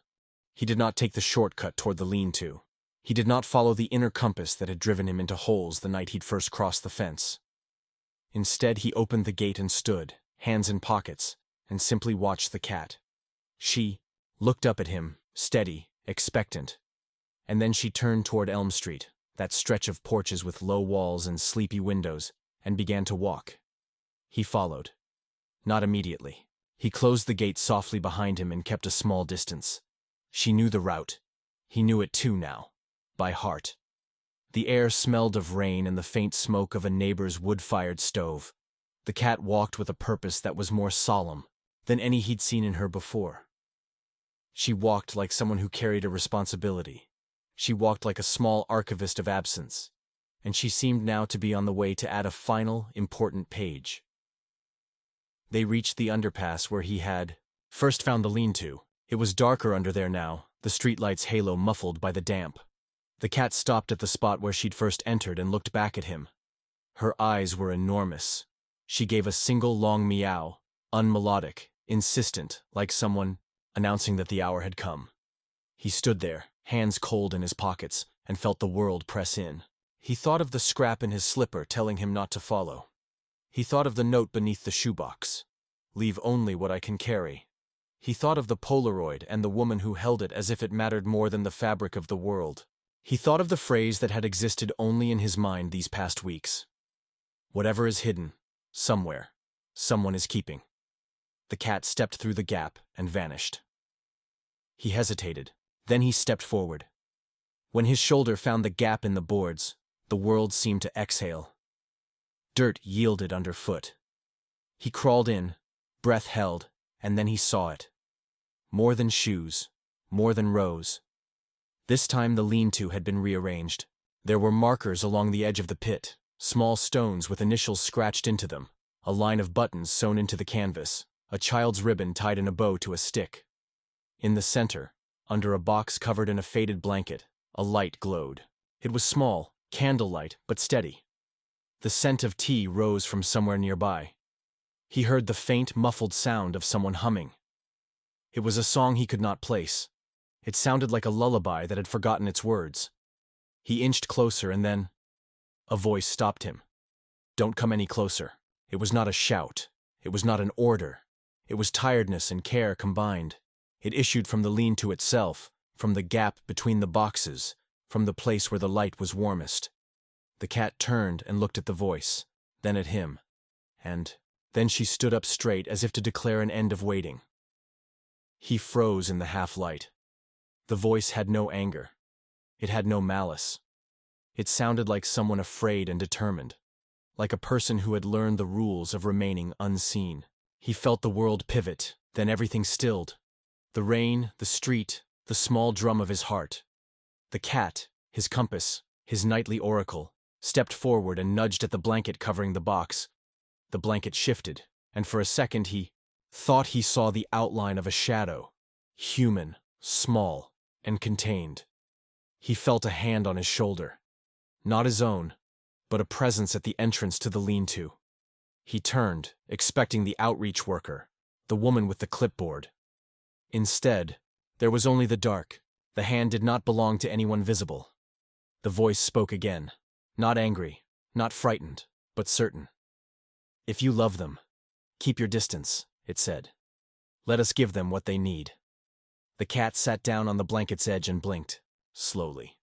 He did not take the shortcut toward the lean-to. He did not follow the inner compass that had driven him into holes the night he'd first crossed the fence. Instead, he opened the gate and stood, hands in pockets, and simply watched the cat. She looked up at him, steady, expectant. And then she turned toward Elm Street, that stretch of porches with low walls and sleepy windows, and began to walk. He followed. Not immediately. He closed the gate softly behind him and kept a small distance. She knew the route. He knew it too now, by heart. The air smelled of rain and the faint smoke of a neighbor's wood-fired stove. The cat walked with a purpose that was more solemn than any he'd seen in her before. She walked like someone who carried a responsibility. She walked like a small archivist of absence, and she seemed now to be on the way to add a final, important page. They reached the underpass where he had first found the lean-to. It was darker under there now, the streetlight's halo muffled by the damp. The cat stopped at the spot where she'd first entered and looked back at him. Her eyes were enormous. She gave a single long meow, unmelodic, insistent, like someone announcing that the hour had come. He stood there, hands cold in his pockets, and felt the world press in. He thought of the scrap in his slipper telling him not to follow. He thought of the note beneath the shoebox. "Leave only what I can carry." He thought of the Polaroid and the woman who held it as if it mattered more than the fabric of the world. He thought of the phrase that had existed only in his mind these past weeks. Whatever is hidden, somewhere, someone is keeping. The cat stepped through the gap and vanished. He hesitated. Then he stepped forward. When his shoulder found the gap in the boards, the world seemed to exhale. Dirt yielded underfoot. He crawled in, breath held, and then he saw it. More than shoes, more than rows. This time the lean-to had been rearranged. There were markers along the edge of the pit, small stones with initials scratched into them, a line of buttons sewn into the canvas, a child's ribbon tied in a bow to a stick. In the center, under a box covered in a faded blanket, a light glowed. It was small, candlelight, but steady. The scent of tea rose from somewhere nearby. He heard the faint, muffled sound of someone humming. It was a song he could not place. It sounded like a lullaby that had forgotten its words. He inched closer and then a voice stopped him. "Don't come any closer." It was not a shout. It was not an order. It was tiredness and care combined. It issued from the lean-to itself, from the gap between the boxes, from the place where the light was warmest. The cat turned and looked at the voice, then at him, and then she stood up straight as if to declare an end of waiting. He froze in the half-light. The voice had no anger. It had no malice. It sounded like someone afraid and determined, like a person who had learned the rules of remaining unseen. He felt the world pivot, then everything stilled. The rain, the street, the small drum of his heart. The cat, his compass, his nightly oracle, stepped forward and nudged at the blanket covering the box. The blanket shifted, and for a second he thought he saw the outline of a shadow, human, small, and contained. He felt a hand on his shoulder. Not his own, but a presence at the entrance to the lean-to. He turned, expecting the outreach worker, the woman with the clipboard. Instead, there was only the dark. The hand did not belong to anyone visible. The voice spoke again, not angry, not frightened, but certain. "If you love them, keep your distance," it said. "Let us give them what they need." The cat sat down on the blanket's edge and blinked, slowly.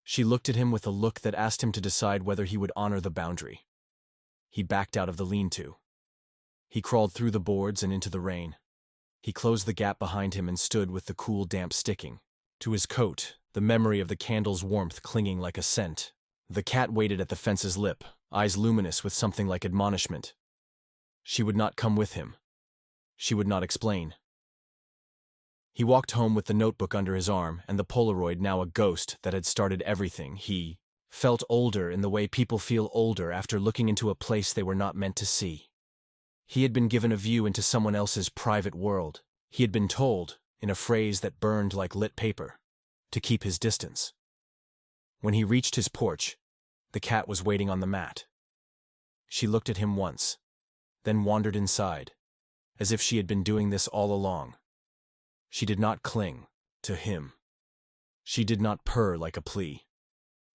She looked at him with a look that asked him to decide whether he would honor the boundary. He backed out of the lean-to. He crawled through the boards and into the rain. He closed the gap behind him and stood with the cool damp sticking to his coat, the memory of the candle's warmth clinging like a scent. The cat waited at the fence's lip, eyes luminous with something like admonishment. She would not come with him. She would not explain. He walked home with the notebook under his arm and the Polaroid now a ghost that had started everything. He felt older in the way people feel older after looking into a place they were not meant to see. He had been given a view into someone else's private world. He had been told, in a phrase that burned like lit paper, to keep his distance. When he reached his porch, the cat was waiting on the mat. She looked at him once, then wandered inside, as if she had been doing this all along. She did not cling to him. She did not purr like a plea.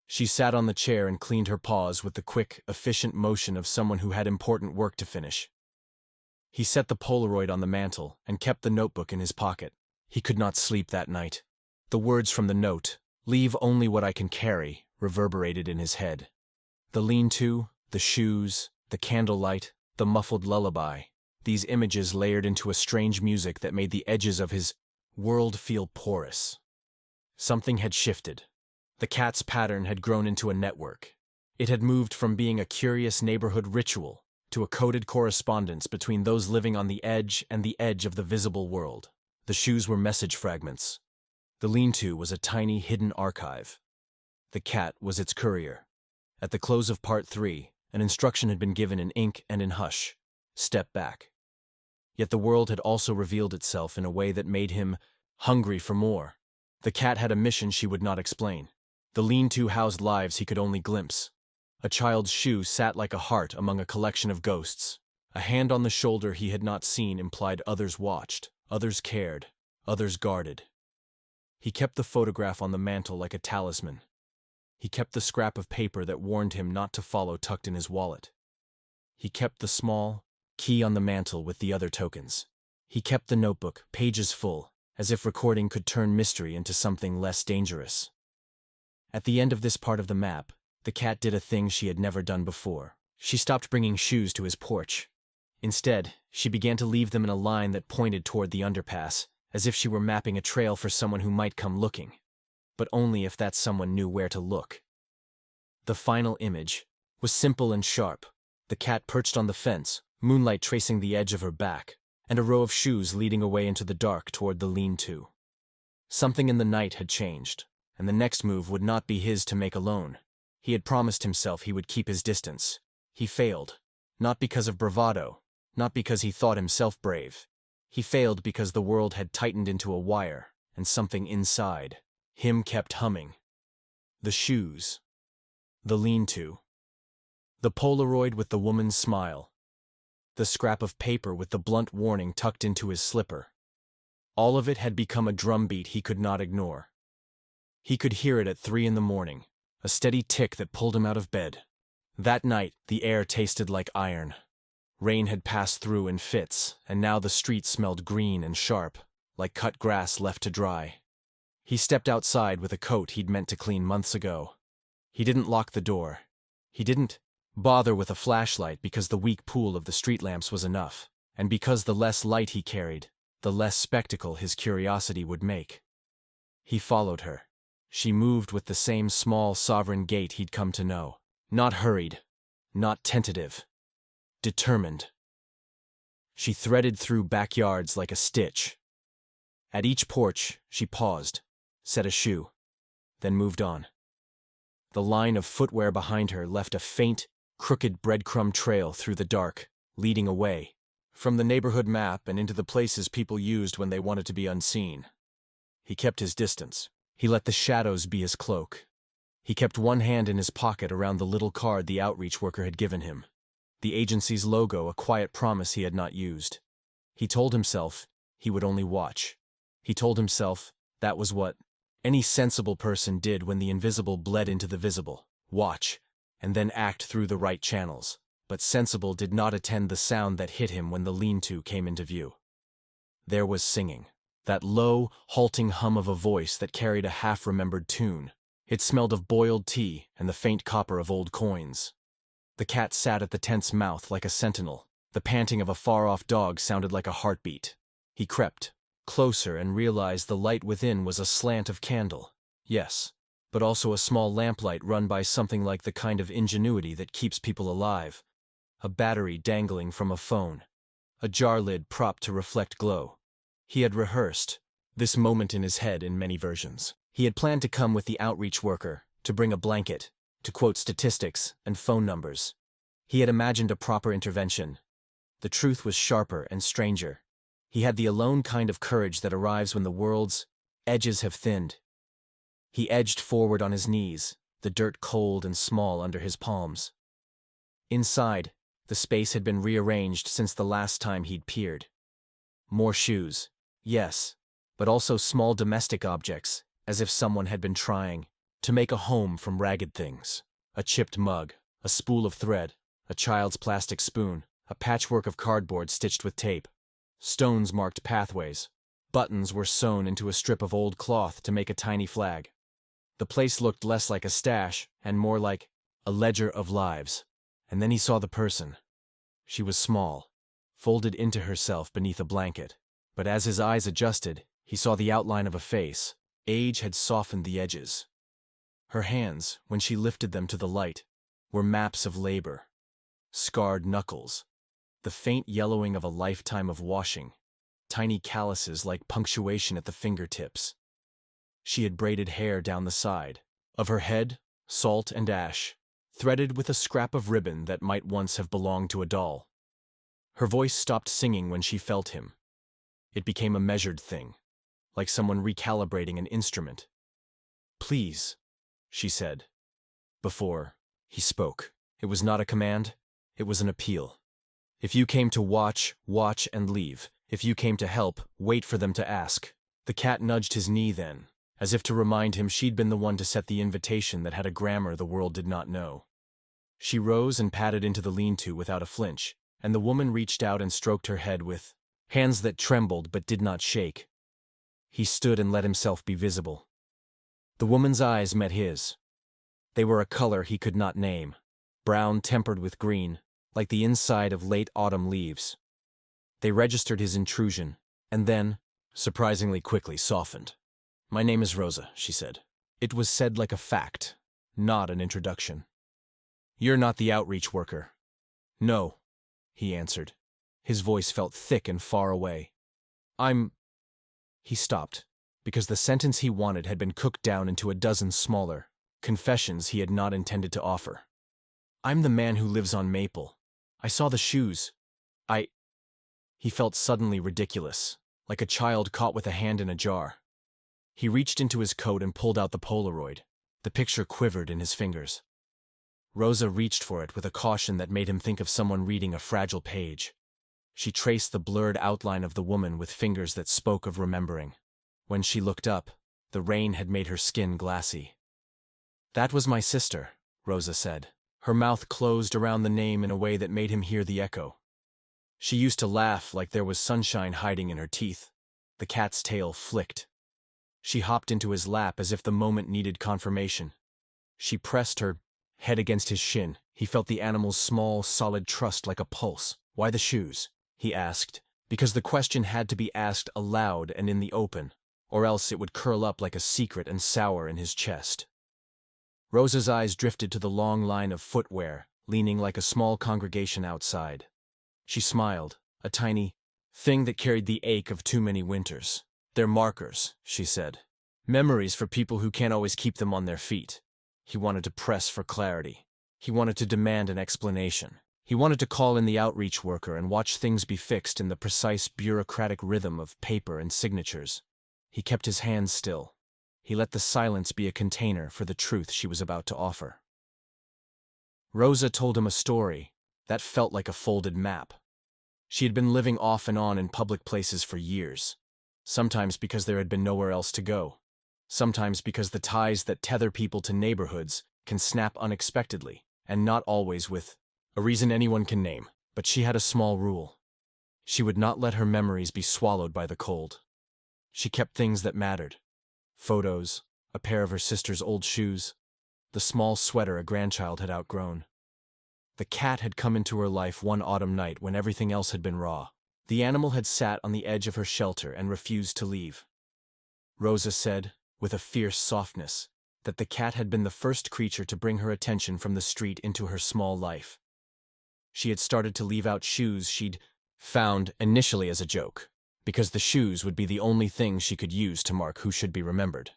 She sat on the chair and cleaned her paws with the quick, efficient motion of someone who had important work to finish. He set the Polaroid on the mantel and kept the notebook in his pocket. He could not sleep that night. The words from the note, "Leave only what I can carry," reverberated in his head. The lean-to, the shoes, the candlelight, the muffled lullaby, these images layered into a strange music that made the edges of his world feel porous. Something had shifted. The cat's pattern had grown into a network. It had moved from being a curious neighborhood ritual to a coded correspondence between those living on the edge and the edge of the visible world. The shoes were message fragments. The lean-to was a tiny hidden archive. The cat was its courier. At the close of Part 3, an instruction had been given in ink and in hush. Step back. Yet the world had also revealed itself in a way that made him hungry for more. The cat had a mission she would not explain. The lean-to housed lives he could only glimpse. A child's shoe sat like a heart among a collection of ghosts. A hand on the shoulder he had not seen implied others watched, others cared, others guarded. He kept the photograph on the mantel like a talisman. He kept the scrap of paper that warned him not to follow tucked in his wallet. He kept the small key on the mantel with the other tokens. He kept the notebook, pages full, as if recording could turn mystery into something less dangerous. At the end of this part of the map, the cat did a thing she had never done before. She stopped bringing shoes to his porch. Instead, she began to leave them in a line that pointed toward the underpass, as if she were mapping a trail for someone who might come looking. But only if that someone knew where to look. The final image was simple and sharp. The cat perched on the fence, moonlight tracing the edge of her back, and a row of shoes leading away into the dark toward the lean-to. Something in the night had changed, and the next move would not be his to make alone. He had promised himself he would keep his distance. He failed, not because of bravado, not because he thought himself brave. He failed because the world had tightened into a wire, and something inside him kept humming. The shoes. The lean-to. The Polaroid with the woman's smile. The scrap of paper with the blunt warning tucked into his slipper. All of it had become a drumbeat he could not ignore. He could hear it at 3 in the morning, a steady tick that pulled him out of bed. That night, the air tasted like iron. Rain had passed through in fits, and now the street smelled green and sharp, like cut grass left to dry. He stepped outside with a coat he'd meant to clean months ago. He didn't lock the door. He didn't bother with a flashlight because the weak pool of the street lamps was enough, and because the less light he carried, the less spectacle his curiosity would make. He followed her. She moved with the same small, sovereign gait he'd come to know. Not hurried, not tentative. Determined. She threaded through backyards like a stitch. At each porch, she paused, set a shoe, then moved on. The line of footwear behind her left a faint, crooked breadcrumb trail through the dark, leading away from the neighborhood map and into the places people used when they wanted to be unseen. He kept his distance. He let the shadows be his cloak. He kept one hand in his pocket around the little card the outreach worker had given him. The agency's logo, a quiet promise he had not used. He told himself he would only watch. He told himself that was what any sensible person did when the invisible bled into the visible. Watch, and then act through the right channels. But sensible did not attend the sound that hit him when the lean-to came into view. There was singing. That low, halting hum of a voice that carried a half-remembered tune. It smelled of boiled tea and the faint copper of old coins. The cat sat at the tent's mouth like a sentinel. The panting of a far-off dog sounded like a heartbeat. He crept closer and realized the light within was a slant of candle. Yes, but also a small lamplight run by something like the kind of ingenuity that keeps people alive. A battery dangling from a phone. A jar lid propped to reflect glow. He had rehearsed this moment in his head in many versions. He had planned to come with the outreach worker, to bring a blanket, to quote statistics and phone numbers. He had imagined a proper intervention. The truth was sharper and stranger. He had the alone kind of courage that arrives when the world's edges have thinned. He edged forward on his knees, the dirt cold and small under his palms. Inside, the space had been rearranged since the last time he'd peered. More shoes, yes, but also small domestic objects, as if someone had been trying to make a home from ragged things. A chipped mug, a spool of thread, a child's plastic spoon, a patchwork of cardboard stitched with tape. Stones marked pathways. Buttons were sewn into a strip of old cloth to make a tiny flag. The place looked less like a stash and more like a ledger of lives. And then he saw the person. She was small, folded into herself beneath a blanket. But as his eyes adjusted, he saw the outline of a face. Age had softened the edges. Her hands, when she lifted them to the light, were maps of labor. Scarred knuckles. The faint yellowing of a lifetime of washing. Tiny calluses like punctuation at the fingertips. She had braided hair down the side. Of her head, salt and ash, threaded with a scrap of ribbon that might once have belonged to a doll. Her voice stopped singing when she felt him. It became a measured thing, like someone recalibrating an instrument. "Please," she said. Before he spoke, it was not a command, it was an appeal. If you came to watch, watch and leave. If you came to help, wait for them to ask. The cat nudged his knee then, as if to remind him she'd been the one to set the invitation that had a grammar the world did not know. She rose and padded into the lean-to without a flinch, and the woman reached out and stroked her head with hands that trembled but did not shake. He stood and let himself be visible. The woman's eyes met his. They were a color he could not name, brown tempered with green, like the inside of late autumn leaves. They registered his intrusion, and then, surprisingly quickly, softened. "My name is Rosa," she said. It was said like a fact, not an introduction. "You're not the outreach worker." "No," he answered. His voice felt thick and far away. "I'm—" He stopped, because the sentence he wanted had been cooked down into a dozen smaller confessions he had not intended to offer. "I'm the man who lives on Maple. I saw the shoes. He felt suddenly ridiculous, like a child caught with a hand in a jar. He reached into his coat and pulled out the Polaroid. The picture quivered in his fingers. Rosa reached for it with a caution that made him think of someone reading a fragile page. She traced the blurred outline of the woman with fingers that spoke of remembering. When she looked up, the rain had made her skin glassy. "That was my sister," Rosa said. Her mouth closed around the name in a way that made him hear the echo. She used to laugh like there was sunshine hiding in her teeth. The cat's tail flicked. She hopped into his lap as if the moment needed confirmation. She pressed her head against his shin. He felt the animal's small, solid trust like a pulse. "Why the shoes?" he asked, because the question had to be asked aloud and in the open, or else it would curl up like a secret and sour in his chest. Rosa's eyes drifted to the long line of footwear, leaning like a small congregation outside. She smiled, a tiny thing that carried the ache of too many winters. "They're markers," she said. "Memories for people who can't always keep them on their feet." He wanted to press for clarity. He wanted to demand an explanation. He wanted to call in the outreach worker and watch things be fixed in the precise bureaucratic rhythm of paper and signatures. He kept his hands still. He let the silence be a container for the truth she was about to offer. Rosa told him a story that felt like a folded map. She had been living off and on in public places for years, sometimes because there had been nowhere else to go, sometimes because the ties that tether people to neighborhoods can snap unexpectedly, and not always with a reason anyone can name. But she had a small rule. She would not let her memories be swallowed by the cold. She kept things that mattered. Photos, a pair of her sister's old shoes, the small sweater a grandchild had outgrown. The cat had come into her life one autumn night when everything else had been raw. The animal had sat on the edge of her shelter and refused to leave. Rosa said, with a fierce softness, that the cat had been the first creature to bring her attention from the street into her small life. She had started to leave out shoes she'd found initially as a joke, because the shoes would be the only thing she could use to mark who should be remembered.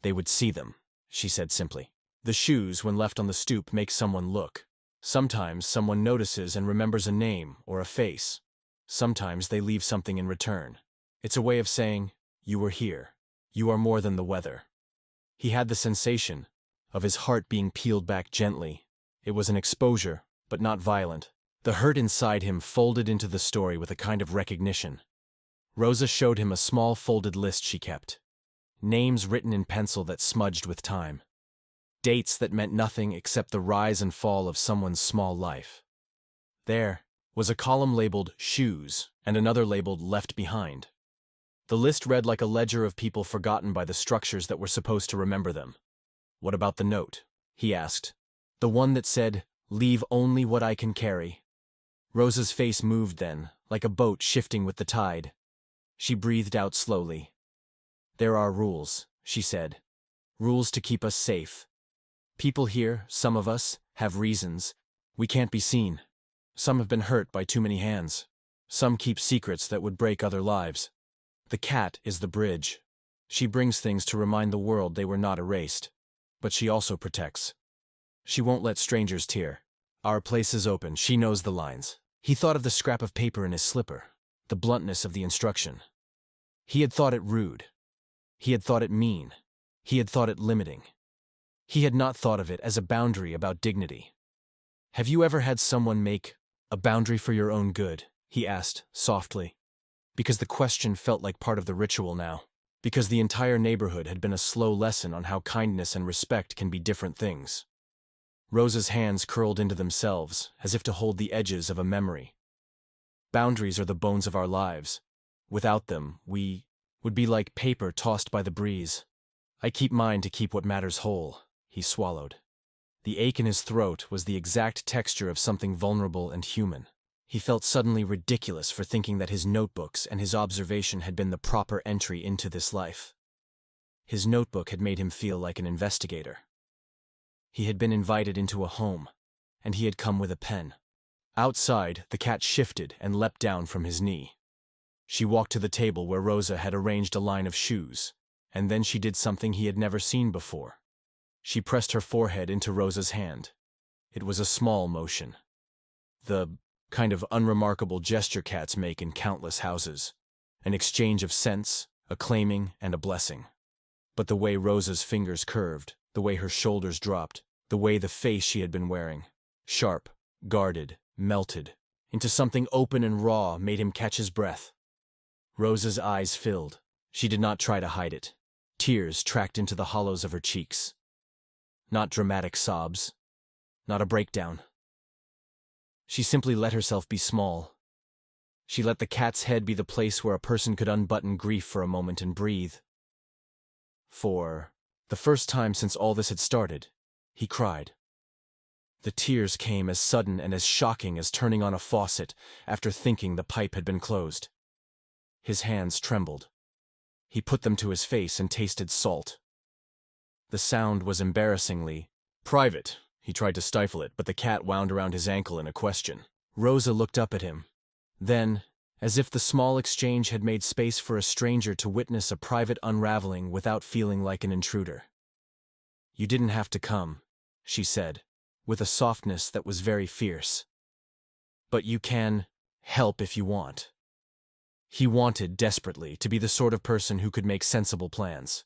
They would see them, she said simply. The shoes, when left on the stoop, make someone look. Sometimes someone notices and remembers a name or a face. Sometimes they leave something in return. It's a way of saying, "You were here. You are more than the weather." He had the sensation of his heart being peeled back gently. It was an exposure, but not violent. The hurt inside him folded into the story with a kind of recognition. Rosa showed him a small folded list she kept. Names written in pencil that smudged with time. Dates that meant nothing except the rise and fall of someone's small life. There was a column labeled Shoes and another labeled Left Behind. The list read like a ledger of people forgotten by the structures that were supposed to remember them. "What about the note?" he asked. "The one that said, 'Leave only what I can carry.'" Rosa's face moved then, like a boat shifting with the tide. She breathed out slowly. "There are rules," she said. "Rules to keep us safe. People here, some of us, have reasons. We can't be seen. Some have been hurt by too many hands. Some keep secrets that would break other lives. The cat is the bridge. She brings things to remind the world they were not erased. But she also protects. She won't let strangers tear. Our place is open. She knows the lines." He thought of the scrap of paper in his slipper, the bluntness of the instruction. He had thought it rude. He had thought it mean. He had thought it limiting. He had not thought of it as a boundary about dignity. "Have you ever had someone make a boundary for your own good?" he asked, softly. Because the question felt like part of the ritual now. Because the entire neighborhood had been a slow lesson on how kindness and respect can be different things. Rosa's hands curled into themselves, as if to hold the edges of a memory. Boundaries are the bones of our lives. Without them, we would be like paper tossed by the breeze. "I keep mine to keep what matters whole," he swallowed. The ache in his throat was the exact texture of something vulnerable and human. He felt suddenly ridiculous for thinking that his notebooks and his observation had been the proper entry into this life. His notebook had made him feel like an investigator. He had been invited into a home, and he had come with a pen. Outside, the cat shifted and leapt down from his knee. She walked to the table where Rosa had arranged a line of shoes, and then she did something he had never seen before. She pressed her forehead into Rosa's hand. It was a small motion. The kind of unremarkable gesture cats make in countless houses. An exchange of scents, a claiming, and a blessing. But the way Rosa's fingers curved, the way her shoulders dropped, the way the face she had been wearing, sharp, guarded, melted, into something open and raw, made him catch his breath. Rosa's eyes filled. She did not try to hide it. Tears tracked into the hollows of her cheeks. Not dramatic sobs. Not a breakdown. She simply let herself be small. She let the cat's head be the place where a person could unbutton grief for a moment and breathe. For the first time since all this had started, he cried. The tears came as sudden and as shocking as turning on a faucet after thinking the pipe had been closed. His hands trembled. He put them to his face and tasted salt. The sound was embarrassingly private. He tried to stifle it, but the cat wound around his ankle in a question. Rosa looked up at him. Then, as if the small exchange had made space for a stranger to witness a private unraveling without feeling like an intruder. "You didn't have to come," she said, with a softness that was very fierce. "But you can help if you want." He wanted, desperately, to be the sort of person who could make sensible plans.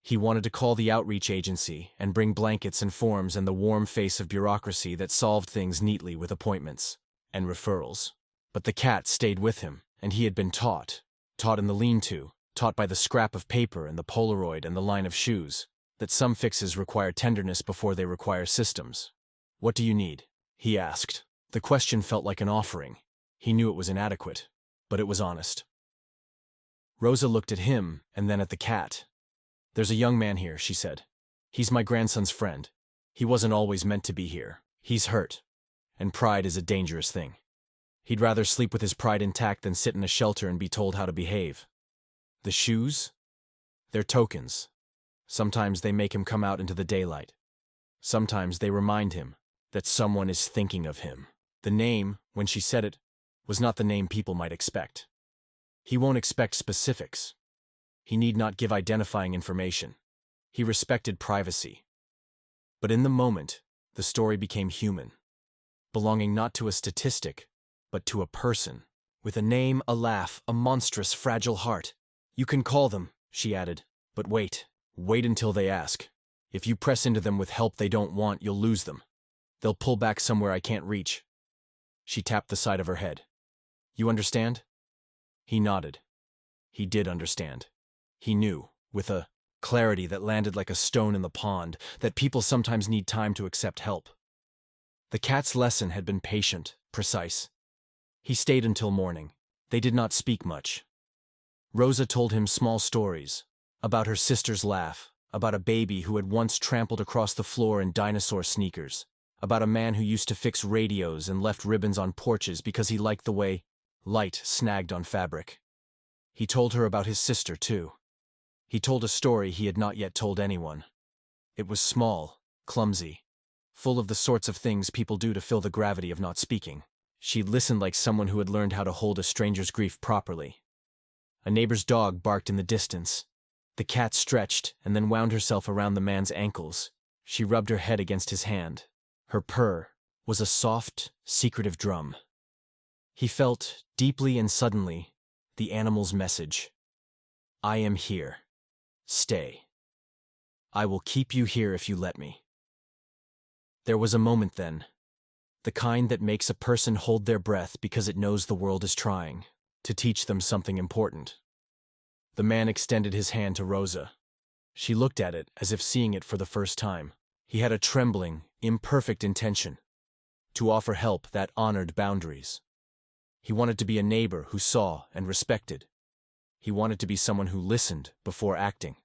He wanted to call the outreach agency and bring blankets and forms and the warm face of bureaucracy that solved things neatly with appointments and referrals. But the cat stayed with him, and he had been taught in the lean-to, taught by the scrap of paper and the Polaroid and the line of shoes, that some fixes require tenderness before they require systems. "What do you need?" he asked. The question felt like an offering. He knew it was inadequate, but it was honest. Rosa looked at him and then at the cat. "There's a young man here," she said. "He's my grandson's friend. He wasn't always meant to be here. He's hurt. And pride is a dangerous thing. He'd rather sleep with his pride intact than sit in a shelter and be told how to behave. The shoes? They're tokens. Sometimes they make him come out into the daylight. Sometimes they remind him that someone is thinking of him." The name, when she said it, was not the name people might expect. He won't expect specifics. He need not give identifying information. He respected privacy. But in the moment, the story became human, belonging not to a statistic, but to a person, with a name, a laugh, a monstrous, fragile heart. "You can call them," she added, "but wait until they ask. If you press into them with help they don't want, you'll lose them. They'll pull back somewhere I can't reach." She tapped the side of her head. "You understand?" He nodded. He did understand. He knew, with a clarity that landed like a stone in the pond, that people sometimes need time to accept help. The cat's lesson had been patient, precise. He stayed until morning. They did not speak much. Rosa told him small stories, about her sister's laugh, about a baby who had once trampled across the floor in dinosaur sneakers, about a man who used to fix radios and left ribbons on porches because he liked the way light snagged on fabric. He told her about his sister, too. He told a story he had not yet told anyone. It was small, clumsy, full of the sorts of things people do to fill the gravity of not speaking. She listened like someone who had learned how to hold a stranger's grief properly. A neighbor's dog barked in the distance. The cat stretched and then wound herself around the man's ankles. She rubbed her head against his hand. Her purr was a soft, secretive drum. He felt, deeply and suddenly, the animal's message. "I am here. Stay. I will keep you here if you let me." There was a moment then, the kind that makes a person hold their breath because it knows the world is trying to teach them something important. The man extended his hand to Rosa. She looked at it as if seeing it for the first time. He had a trembling, imperfect intention, to offer help that honored boundaries. He wanted to be a neighbor who saw and respected. He wanted to be someone who listened before acting.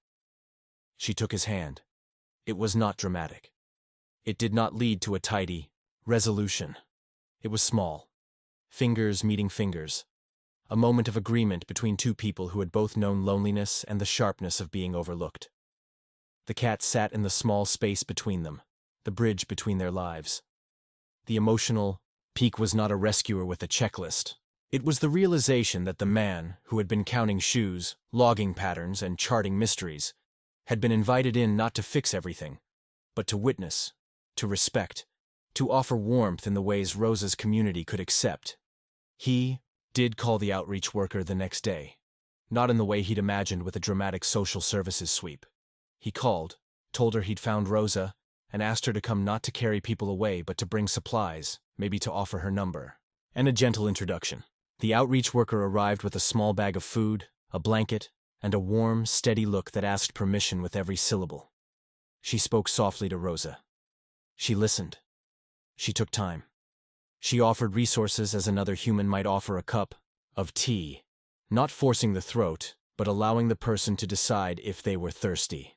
She took his hand. It was not dramatic. It did not lead to a tidy resolution. It was small. Fingers meeting fingers. A moment of agreement between two people who had both known loneliness and the sharpness of being overlooked. The cat sat in the small space between them, the bridge between their lives. The emotional peak was not a rescuer with a checklist. It was the realization that the man, who had been counting shoes, logging patterns, and charting mysteries, had been invited in not to fix everything, but to witness, to respect, to offer warmth in the ways Rosa's community could accept. He did call the outreach worker the next day, not in the way he'd imagined with a dramatic social services sweep. He called, told her he'd found Rosa, and asked her to come not to carry people away but to bring supplies, maybe to offer her number. And a gentle introduction. The outreach worker arrived with a small bag of food, a blanket, and a warm, steady look that asked permission with every syllable. She spoke softly to Rosa. She listened. She took time. She offered resources as another human might offer a cup of tea, not forcing the throat, but allowing the person to decide if they were thirsty.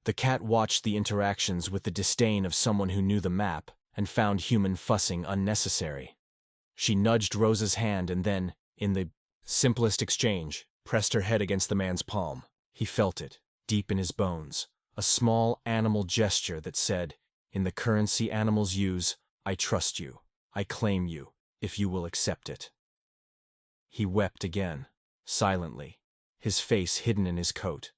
The cat watched the interactions with the disdain of someone who knew the map and found human fussing unnecessary. She nudged Rosa's hand and then, in the simplest exchange, pressed her head against the man's palm. He felt it, deep in his bones, a small animal gesture that said, in the currency animals use, I trust you, I claim you, if you will accept it. He wept again, silently, his face hidden in his coat.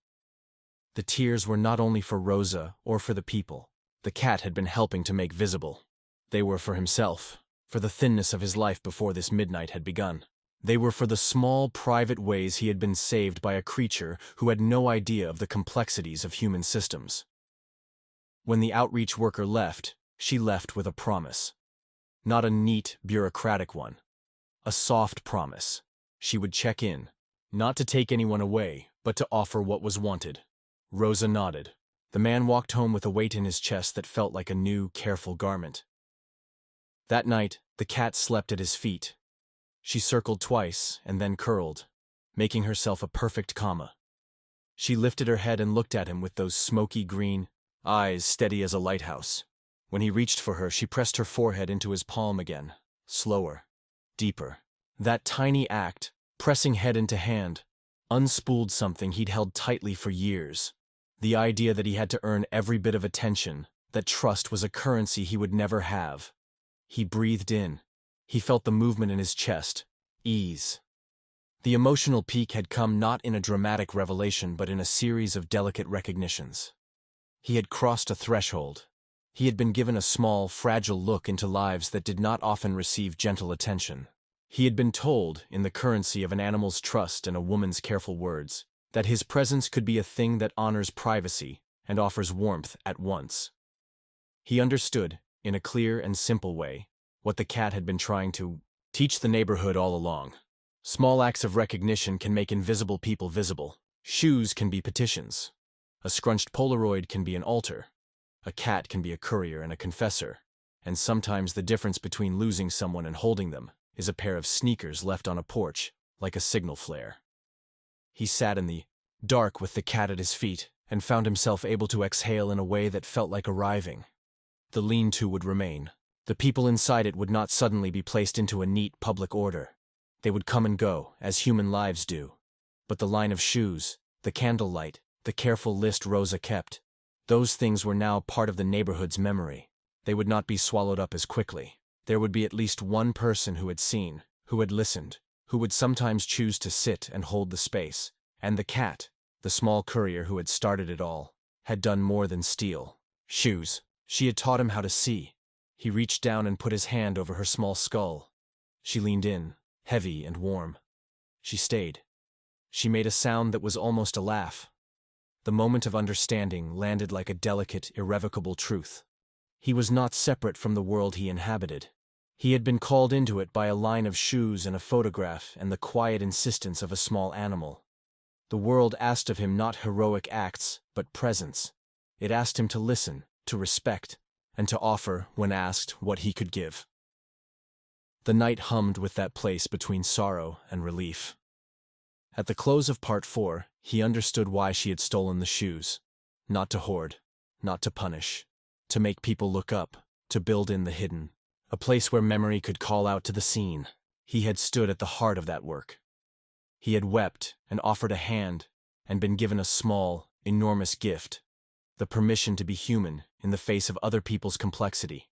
The tears were not only for Rosa or for the people the cat had been helping to make visible. They were for himself, for the thinness of his life before this midnight had begun. They were for the small, private ways he had been saved by a creature who had no idea of the complexities of human systems. When the outreach worker left, she left with a promise. Not a neat, bureaucratic one. A soft promise. She would check in, not to take anyone away, but to offer what was wanted. Rosa nodded. The man walked home with a weight in his chest that felt like a new, careful garment. That night, the cat slept at his feet. She circled twice and then curled, making herself a perfect comma. She lifted her head and looked at him with those smoky green eyes steady as a lighthouse. When he reached for her, she pressed her forehead into his palm again, slower, deeper. That tiny act, pressing head into hand, unspooled something he'd held tightly for years. The idea that he had to earn every bit of attention, that trust was a currency he would never have. He breathed in. He felt the movement in his chest, ease. The emotional peak had come not in a dramatic revelation but in a series of delicate recognitions. He had crossed a threshold. He had been given a small, fragile look into lives that did not often receive gentle attention. He had been told, in the currency of an animal's trust and a woman's careful words, that his presence could be a thing that honors privacy and offers warmth at once. He understood, in a clear and simple way, what the cat had been trying to teach the neighborhood all along. Small acts of recognition can make invisible people visible. Shoes can be petitions. A scrunched Polaroid can be an altar. A cat can be a courier and a confessor. And sometimes the difference between losing someone and holding them is a pair of sneakers left on a porch, like a signal flare. He sat in the dark with the cat at his feet and found himself able to exhale in a way that felt like arriving. The lean-to would remain. The people inside it would not suddenly be placed into a neat public order. They would come and go, as human lives do. But the line of shoes, the candlelight, the careful list Rosa kept, those things were now part of the neighborhood's memory. They would not be swallowed up as quickly. There would be at least one person who had seen, who had listened, who would sometimes choose to sit and hold the space. And the cat, the small courier who had started it all, had done more than steal shoes. She had taught him how to see. He reached down and put his hand over her small skull. She leaned in, heavy and warm. She stayed. She made a sound that was almost a laugh. The moment of understanding landed like a delicate, irrevocable truth. He was not separate from the world he inhabited. He had been called into it by a line of shoes and a photograph and the quiet insistence of a small animal. The world asked of him not heroic acts, but presence. It asked him to listen, to respect, and to offer, when asked, what he could give. The night hummed with that place between sorrow and relief. At the close of part 4, he understood why she had stolen the shoes. Not to hoard, not to punish, to make people look up, to build in the hidden. A place where memory could call out to the seen. He had stood at the heart of that work. He had wept and offered a hand and been given a small, enormous gift. The permission to be human in the face of other people's complexity.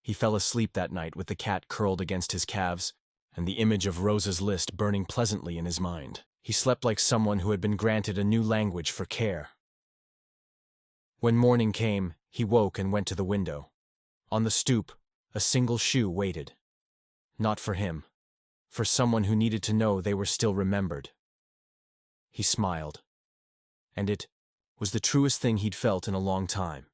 He fell asleep that night with the cat curled against his calves and the image of Rosa's list burning pleasantly in his mind. He slept like someone who had been granted a new language for care. When morning came, he woke and went to the window. On the stoop, a single shoe waited. Not for him. For someone who needed to know they were still remembered. He smiled. And it was the truest thing he'd felt in a long time.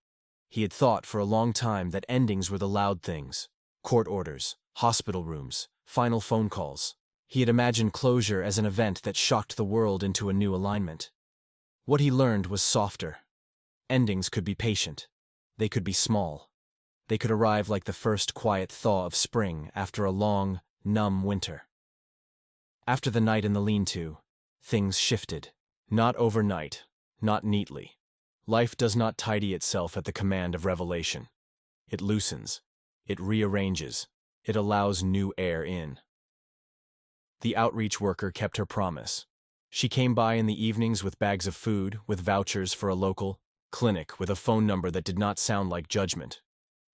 He had thought for a long time that endings were the loud things: court orders, hospital rooms, final phone calls. He had imagined closure as an event that shocked the world into a new alignment. What he learned was softer. Endings could be patient. They could be small. They could arrive like the first quiet thaw of spring after a long, numb winter. After the night in the lean-to, things shifted. Not overnight, not neatly. Life does not tidy itself at the command of revelation. It loosens. It rearranges. It allows new air in. The outreach worker kept her promise. She came by in the evenings with bags of food, with vouchers for a local clinic, with a phone number that did not sound like judgment.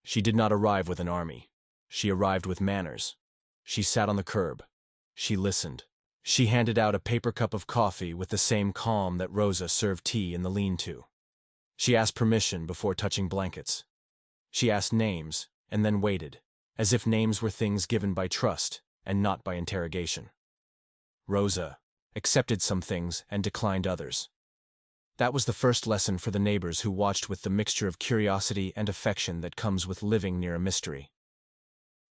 She did not arrive with an army. She arrived with manners. She sat on the curb. She listened. She handed out a paper cup of coffee with the same calm that Rosa served tea in the lean-to. She asked permission before touching blankets. She asked names, and then waited, as if names were things given by trust and not by interrogation. Rosa accepted some things and declined others. That was the first lesson for the neighbors who watched with the mixture of curiosity and affection that comes with living near a mystery.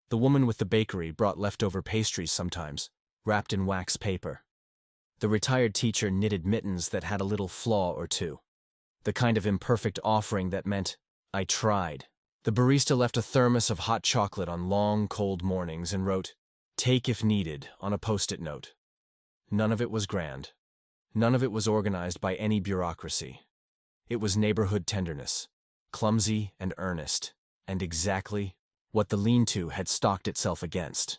The woman with the bakery brought leftover pastries sometimes, wrapped in wax paper. The retired teacher knitted mittens that had a little flaw or two. The kind of imperfect offering that meant, "I tried." The barista left a thermos of hot chocolate on long, cold mornings and wrote, "Take if needed," on a post-it note. None of it was grand. None of it was organized by any bureaucracy. It was neighborhood tenderness, clumsy and earnest, and exactly what the lean-to had stocked itself against.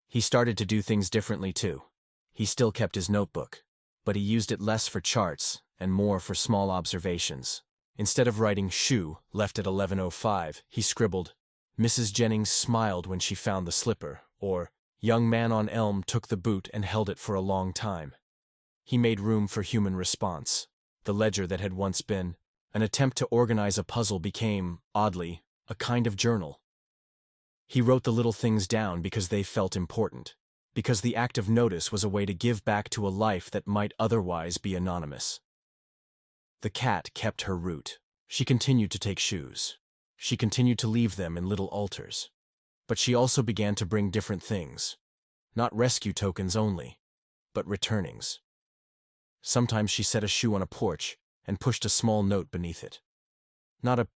He started to do things differently too. He still kept his notebook, but he used it less for charts and more for small observations. Instead of writing "shoe, left at 11:05, he scribbled, "Mrs. Jennings smiled when she found the slipper," or "Young man on elm took the boot and held it for a long time." He made room for human response. The ledger that had once been an attempt to organize a puzzle became, oddly, a kind of journal. He wrote the little things down because they felt important, because the act of notice was a way to give back to a life that might otherwise be anonymous. The cat kept her root. She continued to take shoes. She continued to leave them in little altars. But she also began to bring different things. Not rescue tokens only, but returnings. Sometimes she set a shoe on a porch and pushed a small note beneath it. Not a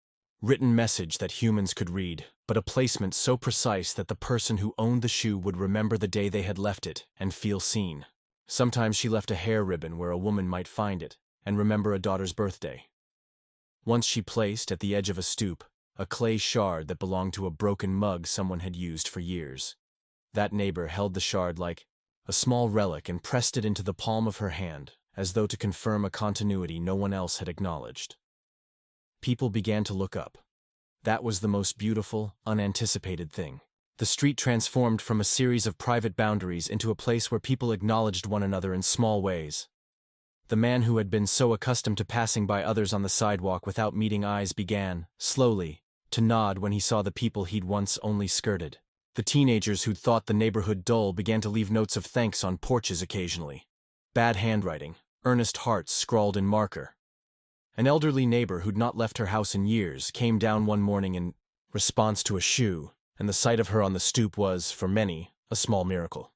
written message that humans could read, but a placement so precise that the person who owned the shoe would remember the day they had left it and feel seen. Sometimes she left a hair ribbon where a woman might find it and remember a daughter's birthday. Once she placed, at the edge of a stoop, a clay shard that belonged to a broken mug someone had used for years. That neighbor held the shard like a small relic and pressed it into the palm of her hand, as though to confirm a continuity no one else had acknowledged. People began to look up. That was the most beautiful, unanticipated thing. The street transformed from a series of private boundaries into a place where people acknowledged one another in small ways. The man who had been so accustomed to passing by others on the sidewalk without meeting eyes began, slowly, to nod when he saw the people he'd once only skirted. The teenagers who'd thought the neighborhood dull began to leave notes of thanks on porches occasionally. Bad handwriting, earnest hearts scrawled in marker. An elderly neighbor who'd not left her house in years came down one morning in response to a shoe, and the sight of her on the stoop was, for many, a small miracle.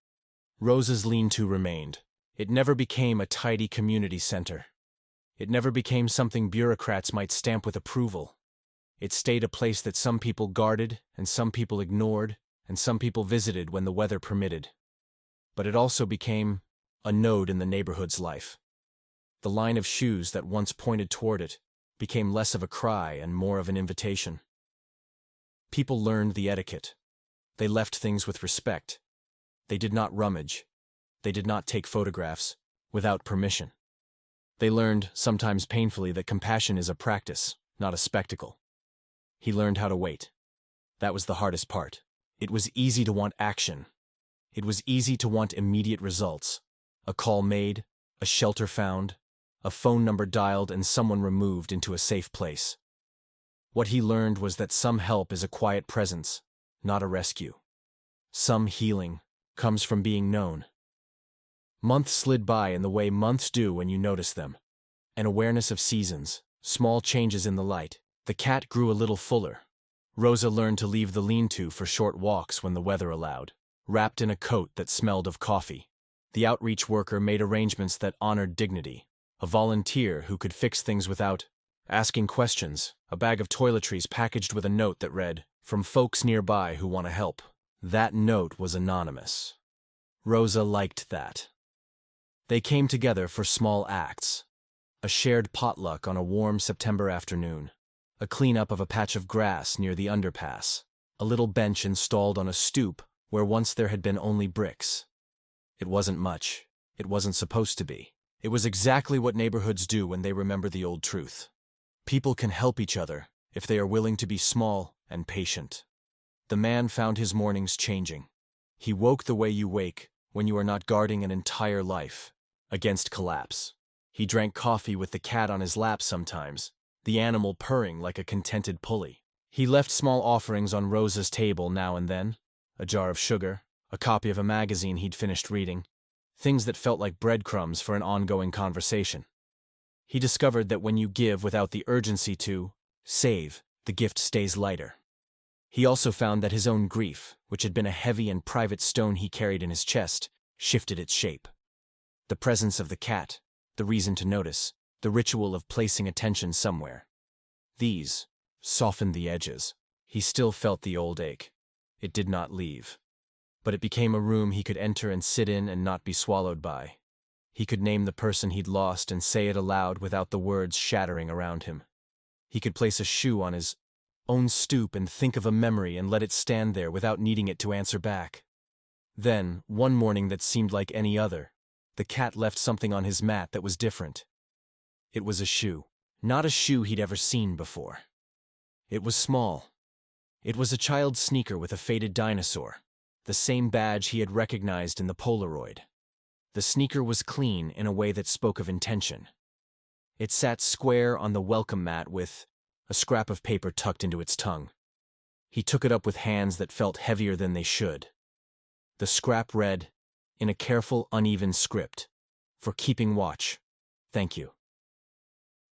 Rosa's lean-to remained. It never became a tidy community center. It never became something bureaucrats might stamp with approval. It stayed a place that some people guarded, and some people ignored, and some people visited when the weather permitted. But it also became a node in the neighborhood's life. The line of shoes that once pointed toward it became less of a cry and more of an invitation. People learned the etiquette. They left things with respect. They did not rummage. They did not take photographs without permission. They learned, sometimes painfully, that compassion is a practice, not a spectacle. He learned how to wait. That was the hardest part. It was easy to want action. It was easy to want immediate results. A call made, a shelter found, a phone number dialed, and someone removed into a safe place. What he learned was that some help is a quiet presence, not a rescue. Some healing comes from being known. Months slid by in the way months do when you notice them. An awareness of seasons, small changes in the light, The cat grew a little fuller. Rosa learned to leave the lean-to for short walks when the weather allowed, wrapped in a coat that smelled of coffee. The outreach worker made arrangements that honored dignity. A volunteer who could fix things without asking questions. A bag of toiletries packaged with a note that read, "From folks nearby who want to help." That note was anonymous. Rosa liked that. They came together for small acts. A shared potluck on a warm September afternoon. A cleanup of a patch of grass near the underpass. A little bench installed on a stoop where once there had been only bricks. It wasn't much. It wasn't supposed to be. It was exactly what neighborhoods do when they remember the old truth. People can help each other if they are willing to be small and patient. The man found his mornings changing. He woke the way you wake when you are not guarding an entire life against collapse. He drank coffee with the cat on his lap sometimes, the animal purring like a contented pulley. He left small offerings on Rosa's table now and then, a jar of sugar, a copy of a magazine he'd finished reading, things that felt like breadcrumbs for an ongoing conversation. He discovered that when you give without the urgency to save, the gift stays lighter. He also found that his own grief, which had been a heavy and private stone he carried in his chest, shifted its shape. The presence of the cat, the reason to notice, the ritual of placing attention somewhere. These softened the edges. He still felt the old ache. It did not leave. But it became a room he could enter and sit in and not be swallowed by. He could name the person he'd lost and say it aloud without the words shattering around him. He could place a shoe on his own stoop and think of a memory and let it stand there without needing it to answer back. Then, one morning that seemed like any other, the cat left something on his mat that was different. It was a shoe. Not a shoe he'd ever seen before. It was small. It was a child's sneaker with a faded dinosaur, the same badge he had recognized in the Polaroid. The sneaker was clean in a way that spoke of intention. It sat square on the welcome mat with a scrap of paper tucked into its tongue. He took it up with hands that felt heavier than they should. The scrap read, in a careful, uneven script, "For keeping watch. Thank you."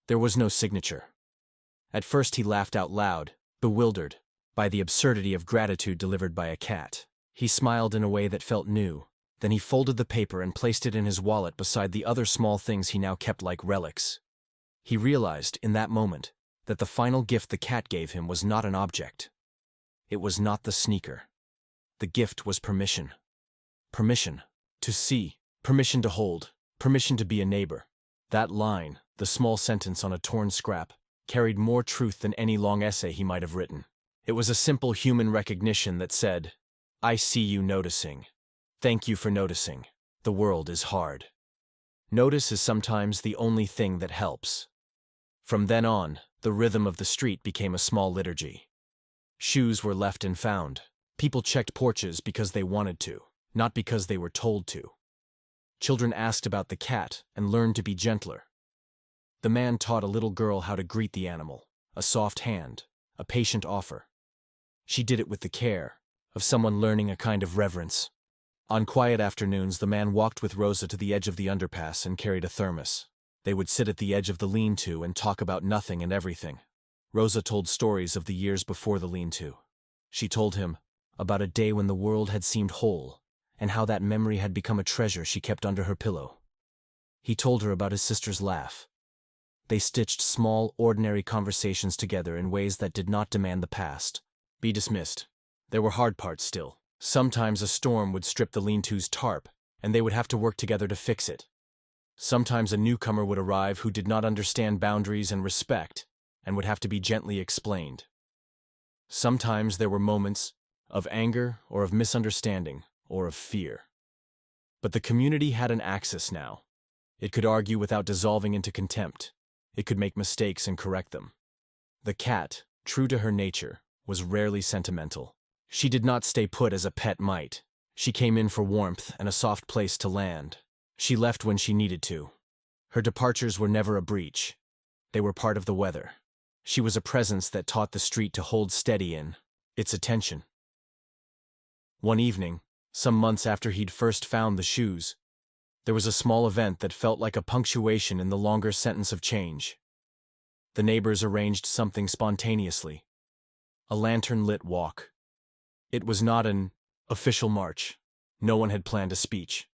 There was no signature. At first he laughed out loud, bewildered by the absurdity of gratitude delivered by a cat. He smiled in a way that felt new. Then he folded the paper and placed it in his wallet beside the other small things he now kept like relics. He realized, in that moment, that the final gift the cat gave him was not an object. It was not the sneaker. The gift was permission. Permission to see, permission to hold, permission to be a neighbor. That line, the small sentence on a torn scrap, carried more truth than any long essay he might have written. It was a simple human recognition that said, "I see you noticing. Thank you for noticing. The world is hard." Notice is sometimes the only thing that helps. From then on, the rhythm of the street became a small liturgy. Shoes were left and found. People checked porches because they wanted to, not because they were told to. Children asked about the cat and learned to be gentler. The man taught a little girl how to greet the animal, a soft hand, a patient offer. She did it with the care of someone learning a kind of reverence. On quiet afternoons, the man walked with Rosa to the edge of the underpass and carried a thermos. They would sit at the edge of the lean-to and talk about nothing and everything. Rosa told stories of the years before the lean-to. She told him about a day when the world had seemed whole, and how that memory had become a treasure she kept under her pillow. He told her about his sister's laugh. They stitched small, ordinary conversations together in ways that did not demand the past be dismissed. There were hard parts still. Sometimes a storm would strip the lean-to's tarp, and they would have to work together to fix it. Sometimes a newcomer would arrive who did not understand boundaries and respect, and would have to be gently explained. Sometimes there were moments of anger or of misunderstanding or of fear. But the community had an axis now. It could argue without dissolving into contempt. It could make mistakes and correct them. The cat, true to her nature, was rarely sentimental. She did not stay put as a pet might. She came in for warmth and a soft place to land. She left when she needed to. Her departures were never a breach. They were part of the weather. She was a presence that taught the street to hold steady in its attention. One evening, some months after he'd first found the shoes, there was a small event that felt like a punctuation in the longer sentence of change. The neighbors arranged something spontaneously. A lantern-lit walk. It was not an official march. No one had planned a speech.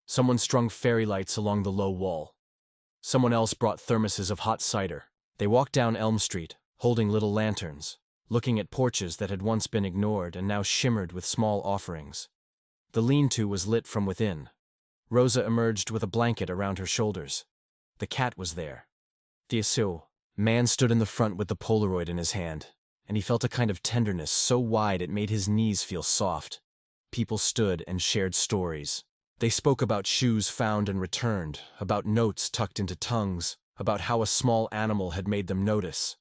Someone strung fairy lights along the low wall. Someone else brought thermoses of hot cider. They walked down Elm Street, holding little lanterns, looking at porches that had once been ignored and now shimmered with small offerings. The lean-to was lit from within. Rosa emerged with a blanket around her shoulders. The cat was there. The man stood in the front with the Polaroid in his hand, and he felt a kind of tenderness so wide it made his knees feel soft. People stood and shared stories. They spoke about shoes found and returned, about notes tucked into tongues, about how a small animal had made them notice.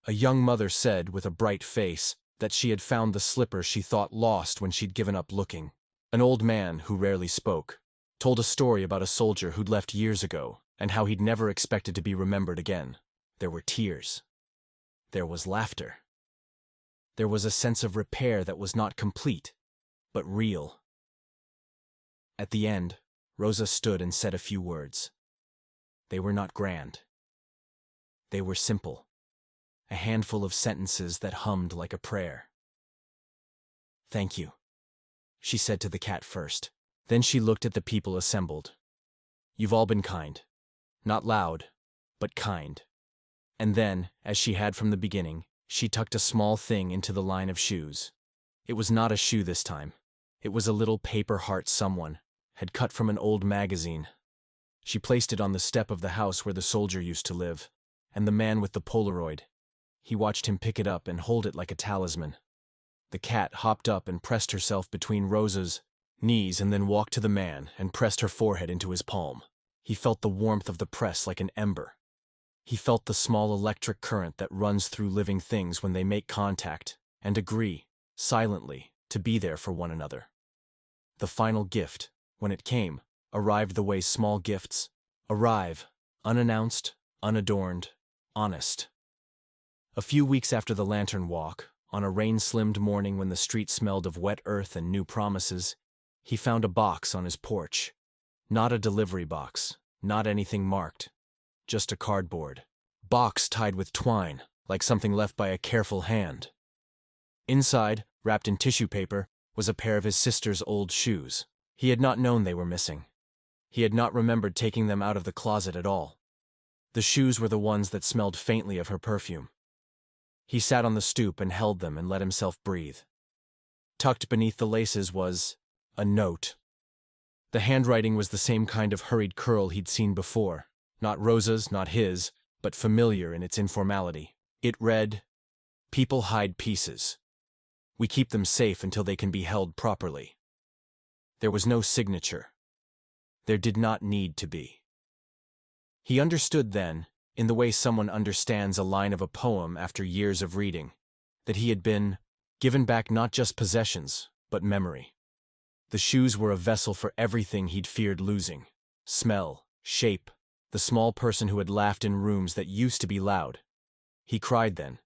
A young mother said, with a bright face, that she had found the slipper she thought lost when she'd given up looking. An old man, who rarely spoke, told a story about a soldier who'd left years ago and how he'd never expected to be remembered again. There were tears. There was laughter. There was a sense of repair that was not complete, but real. At the end, Rosa stood and said a few words. They were not grand. They were simple. A handful of sentences that hummed like a prayer. "Thank you," she said to the cat first. Then she looked at the people assembled. "You've all been kind. Not loud, but kind." And then, as she had from the beginning, she tucked a small thing into the line of shoes. It was not a shoe this time. It was a little paper heart someone had cut from an old magazine. She placed it on the step of the house where the soldier used to live, and the man with the Polaroid. He watched him pick it up and hold it like a talisman. The cat hopped up and pressed herself between Rosa's knees and then walked to the man and pressed her forehead into his palm. He felt the warmth of the press like an ember. He felt the small electric current that runs through living things when they make contact and agree, silently, to be there for one another. The final gift, when it came, arrived the way small gifts arrive, unannounced, unadorned, honest. A few weeks after the lantern walk, on a rain-slimmed morning when the street smelled of wet earth and new promises, he found a box on his porch. Not a delivery box, not anything marked. Just a cardboard box tied with twine, like something left by a careful hand. Inside, wrapped in tissue paper, was a pair of his sister's old shoes. He had not known they were missing. He had not remembered taking them out of the closet at all. The shoes were the ones that smelled faintly of her perfume. He sat on the stoop and held them and let himself breathe. Tucked beneath the laces was a note. The handwriting was the same kind of hurried curl he'd seen before. Not Rosa's, not his, but familiar in its informality. It read, "People hide pieces. We keep them safe until they can be held properly." There was no signature. There did not need to be. He understood then, in the way someone understands a line of a poem after years of reading, that he had been given back not just possessions, but memory. The shoes were a vessel for everything he'd feared losing. Smell, shape, the small person who had laughed in rooms that used to be loud. He cried then,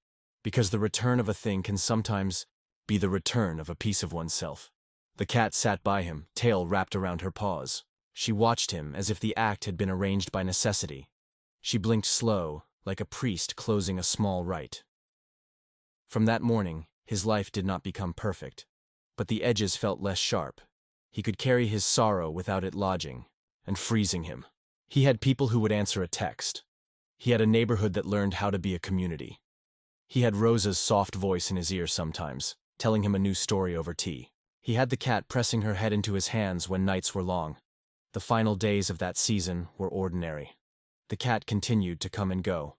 because the return of a thing can sometimes be the return of a piece of oneself. The cat sat by him, tail wrapped around her paws. She watched him as if the act had been arranged by necessity. She blinked slow, like a priest closing a small rite. From that morning, his life did not become perfect, but the edges felt less sharp. He could carry his sorrow without it lodging and freezing him. He had people who would answer a text. He had a neighborhood that learned how to be a community. He had Rosa's soft voice in his ear sometimes, telling him a new story over tea. He had the cat pressing her head into his hands when nights were long. The final days of that season were ordinary. The cat continued to come and go.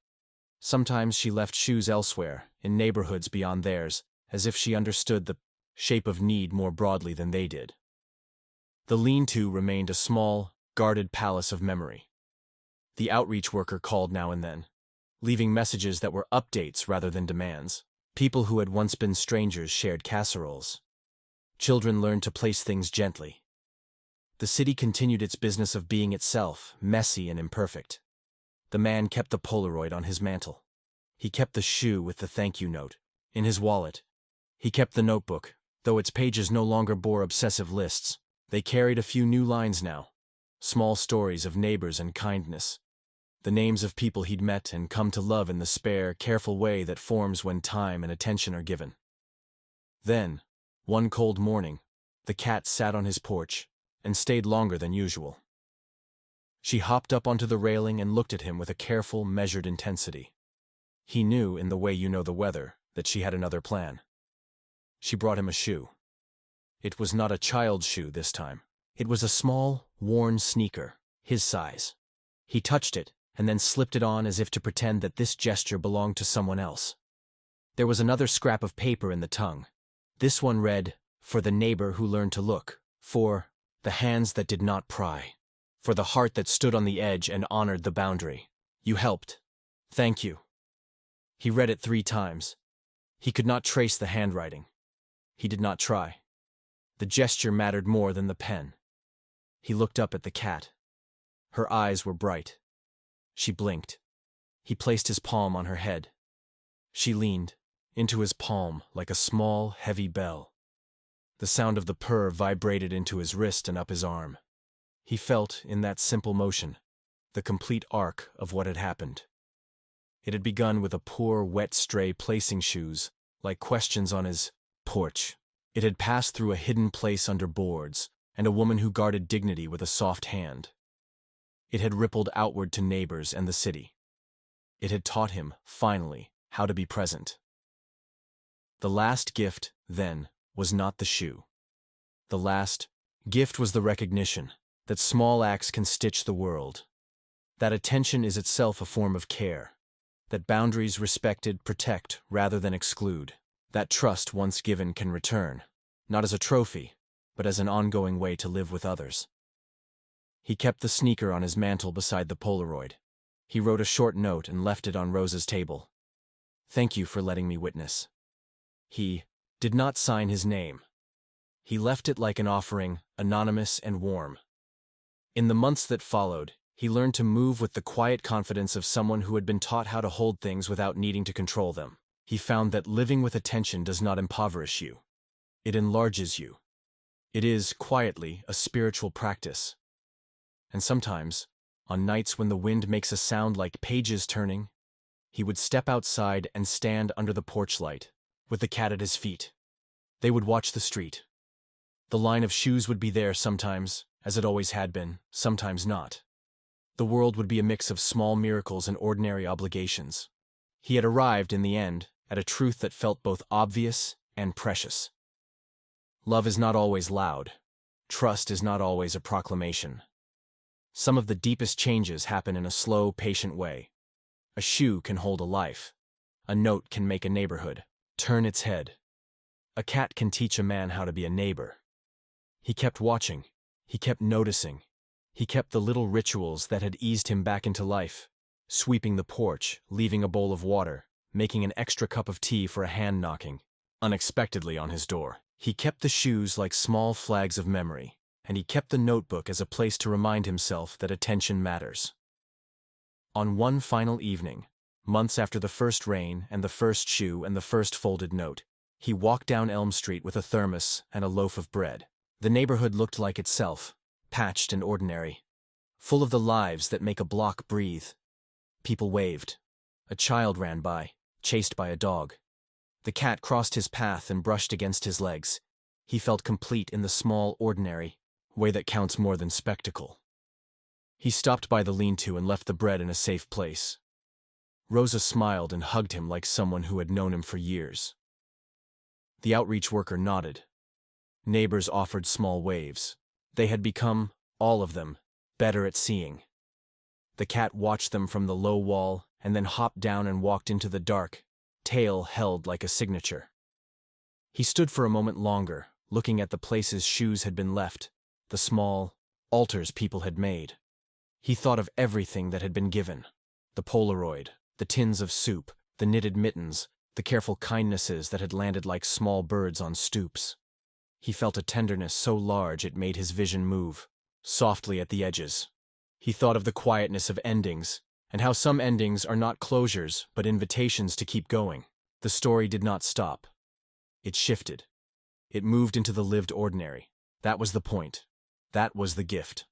Sometimes she left shoes elsewhere, in neighborhoods beyond theirs, as if she understood the shape of need more broadly than they did. The lean-to remained a small, guarded palace of memory. The outreach worker called now and then, leaving messages that were updates rather than demands. People who had once been strangers shared casseroles. Children learned to place things gently. The city continued its business of being itself, messy and imperfect. The man kept the Polaroid on his mantle. He kept the shoe with the thank you note in his wallet. He kept the notebook, though its pages no longer bore obsessive lists. They carried a few new lines now, small stories of neighbors and kindness. the names of people he'd met and come to love in the spare, careful way that forms when time and attention are given. Then, one cold morning, the cat sat on his porch and stayed longer than usual. She hopped up onto the railing and looked at him with a careful, measured intensity. He knew, in the way you know the weather, that she had another plan. She brought him a shoe. It was not a child's shoe this time. It was a small, worn sneaker, his size. He touched it, and then slipped it on as if to pretend that this gesture belonged to someone else. There was another scrap of paper in the tongue. This one read, "For the neighbor who learned to look, for the hands that did not pry, for the heart that stood on the edge and honored the boundary. You helped. Thank you." He read it 3 times. He could not trace the handwriting. He did not try. The gesture mattered more than the pen. He looked up at the cat. Her eyes were bright. She blinked. He placed his palm on her head. She leaned into his palm like a small, heavy bell. The sound of the purr vibrated into his wrist and up his arm. He felt, in that simple motion, the complete arc of what had happened. It had begun with a poor, wet stray placing shoes, like questions on his porch. It had passed through a hidden place under boards, and a woman who guarded dignity with a soft hand. It had rippled outward to neighbors and the city. It had taught him, finally, how to be present. The last gift, then, was not the shoe. The last gift was the recognition that small acts can stitch the world, that attention is itself a form of care, that boundaries respected protect rather than exclude, that trust once given can return, not as a trophy, but as an ongoing way to live with others. He kept the sneaker on his mantel beside the Polaroid. He wrote a short note and left it on Rosa's table. "Thank you for letting me witness." He did not sign his name. He left it like an offering, anonymous and warm. In the months that followed, he learned to move with the quiet confidence of someone who had been taught how to hold things without needing to control them. He found that living with attention does not impoverish you. It enlarges you. It is, quietly, a spiritual practice. And sometimes, on nights when the wind makes a sound like pages turning, he would step outside and stand under the porch light, with the cat at his feet. They would watch the street. The line of shoes would be there sometimes, as it always had been, sometimes not. The world would be a mix of small miracles and ordinary obligations. He had arrived, in the end, at a truth that felt both obvious and precious. Love is not always loud. Trust is not always a proclamation. Some of the deepest changes happen in a slow, patient way. A shoe can hold a life. A note can make a neighborhood turn its head. A cat can teach a man how to be a neighbor. He kept watching. He kept noticing. He kept the little rituals that had eased him back into life. Sweeping the porch, leaving a bowl of water, making an extra cup of tea for a hand knocking unexpectedly on his door. He kept the shoes like small flags of memory, and he kept the notebook as a place to remind himself that attention matters. On one final evening, months after the first rain and the first shoe and the first folded note, he walked down Elm Street with a thermos and a loaf of bread. The neighborhood looked like itself, patched and ordinary, full of the lives that make a block breathe. People waved. A child ran by, chased by a dog. The cat crossed his path and brushed against his legs. He felt complete in the small, ordinary way that counts more than spectacle. He stopped by the lean-to and left the bread in a safe place. Rosa smiled and hugged him like someone who had known him for years. The outreach worker nodded. Neighbors offered small waves. They had become, all of them, better at seeing. The cat watched them from the low wall and then hopped down and walked into the dark, tail held like a signature. He stood for a moment longer, looking at the places shoes had been left, the small altars people had made. He thought of everything that had been given: the Polaroid, the tins of soup, the knitted mittens, the careful kindnesses that had landed like small birds on stoops. He felt a tenderness so large it made his vision move, softly at the edges. He thought of the quietness of endings, and how some endings are not closures but invitations to keep going. The story did not stop. It shifted. It moved into the lived ordinary. That was the point. That was the gift.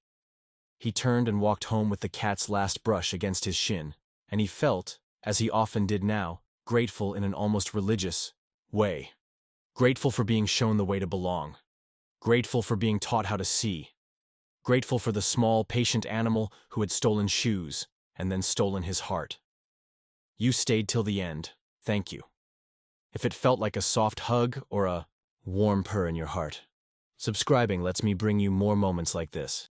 He turned and walked home with the cat's last brush against his shin, and he felt, as he often did now, grateful in an almost religious way. Grateful for being shown the way to belong. Grateful for being taught how to see. Grateful for the small, patient animal who had stolen shoes and then stolen his heart. You stayed till the end. Thank you. If it felt like a soft hug or a warm purr in your heart. Subscribing lets me bring you more moments like this.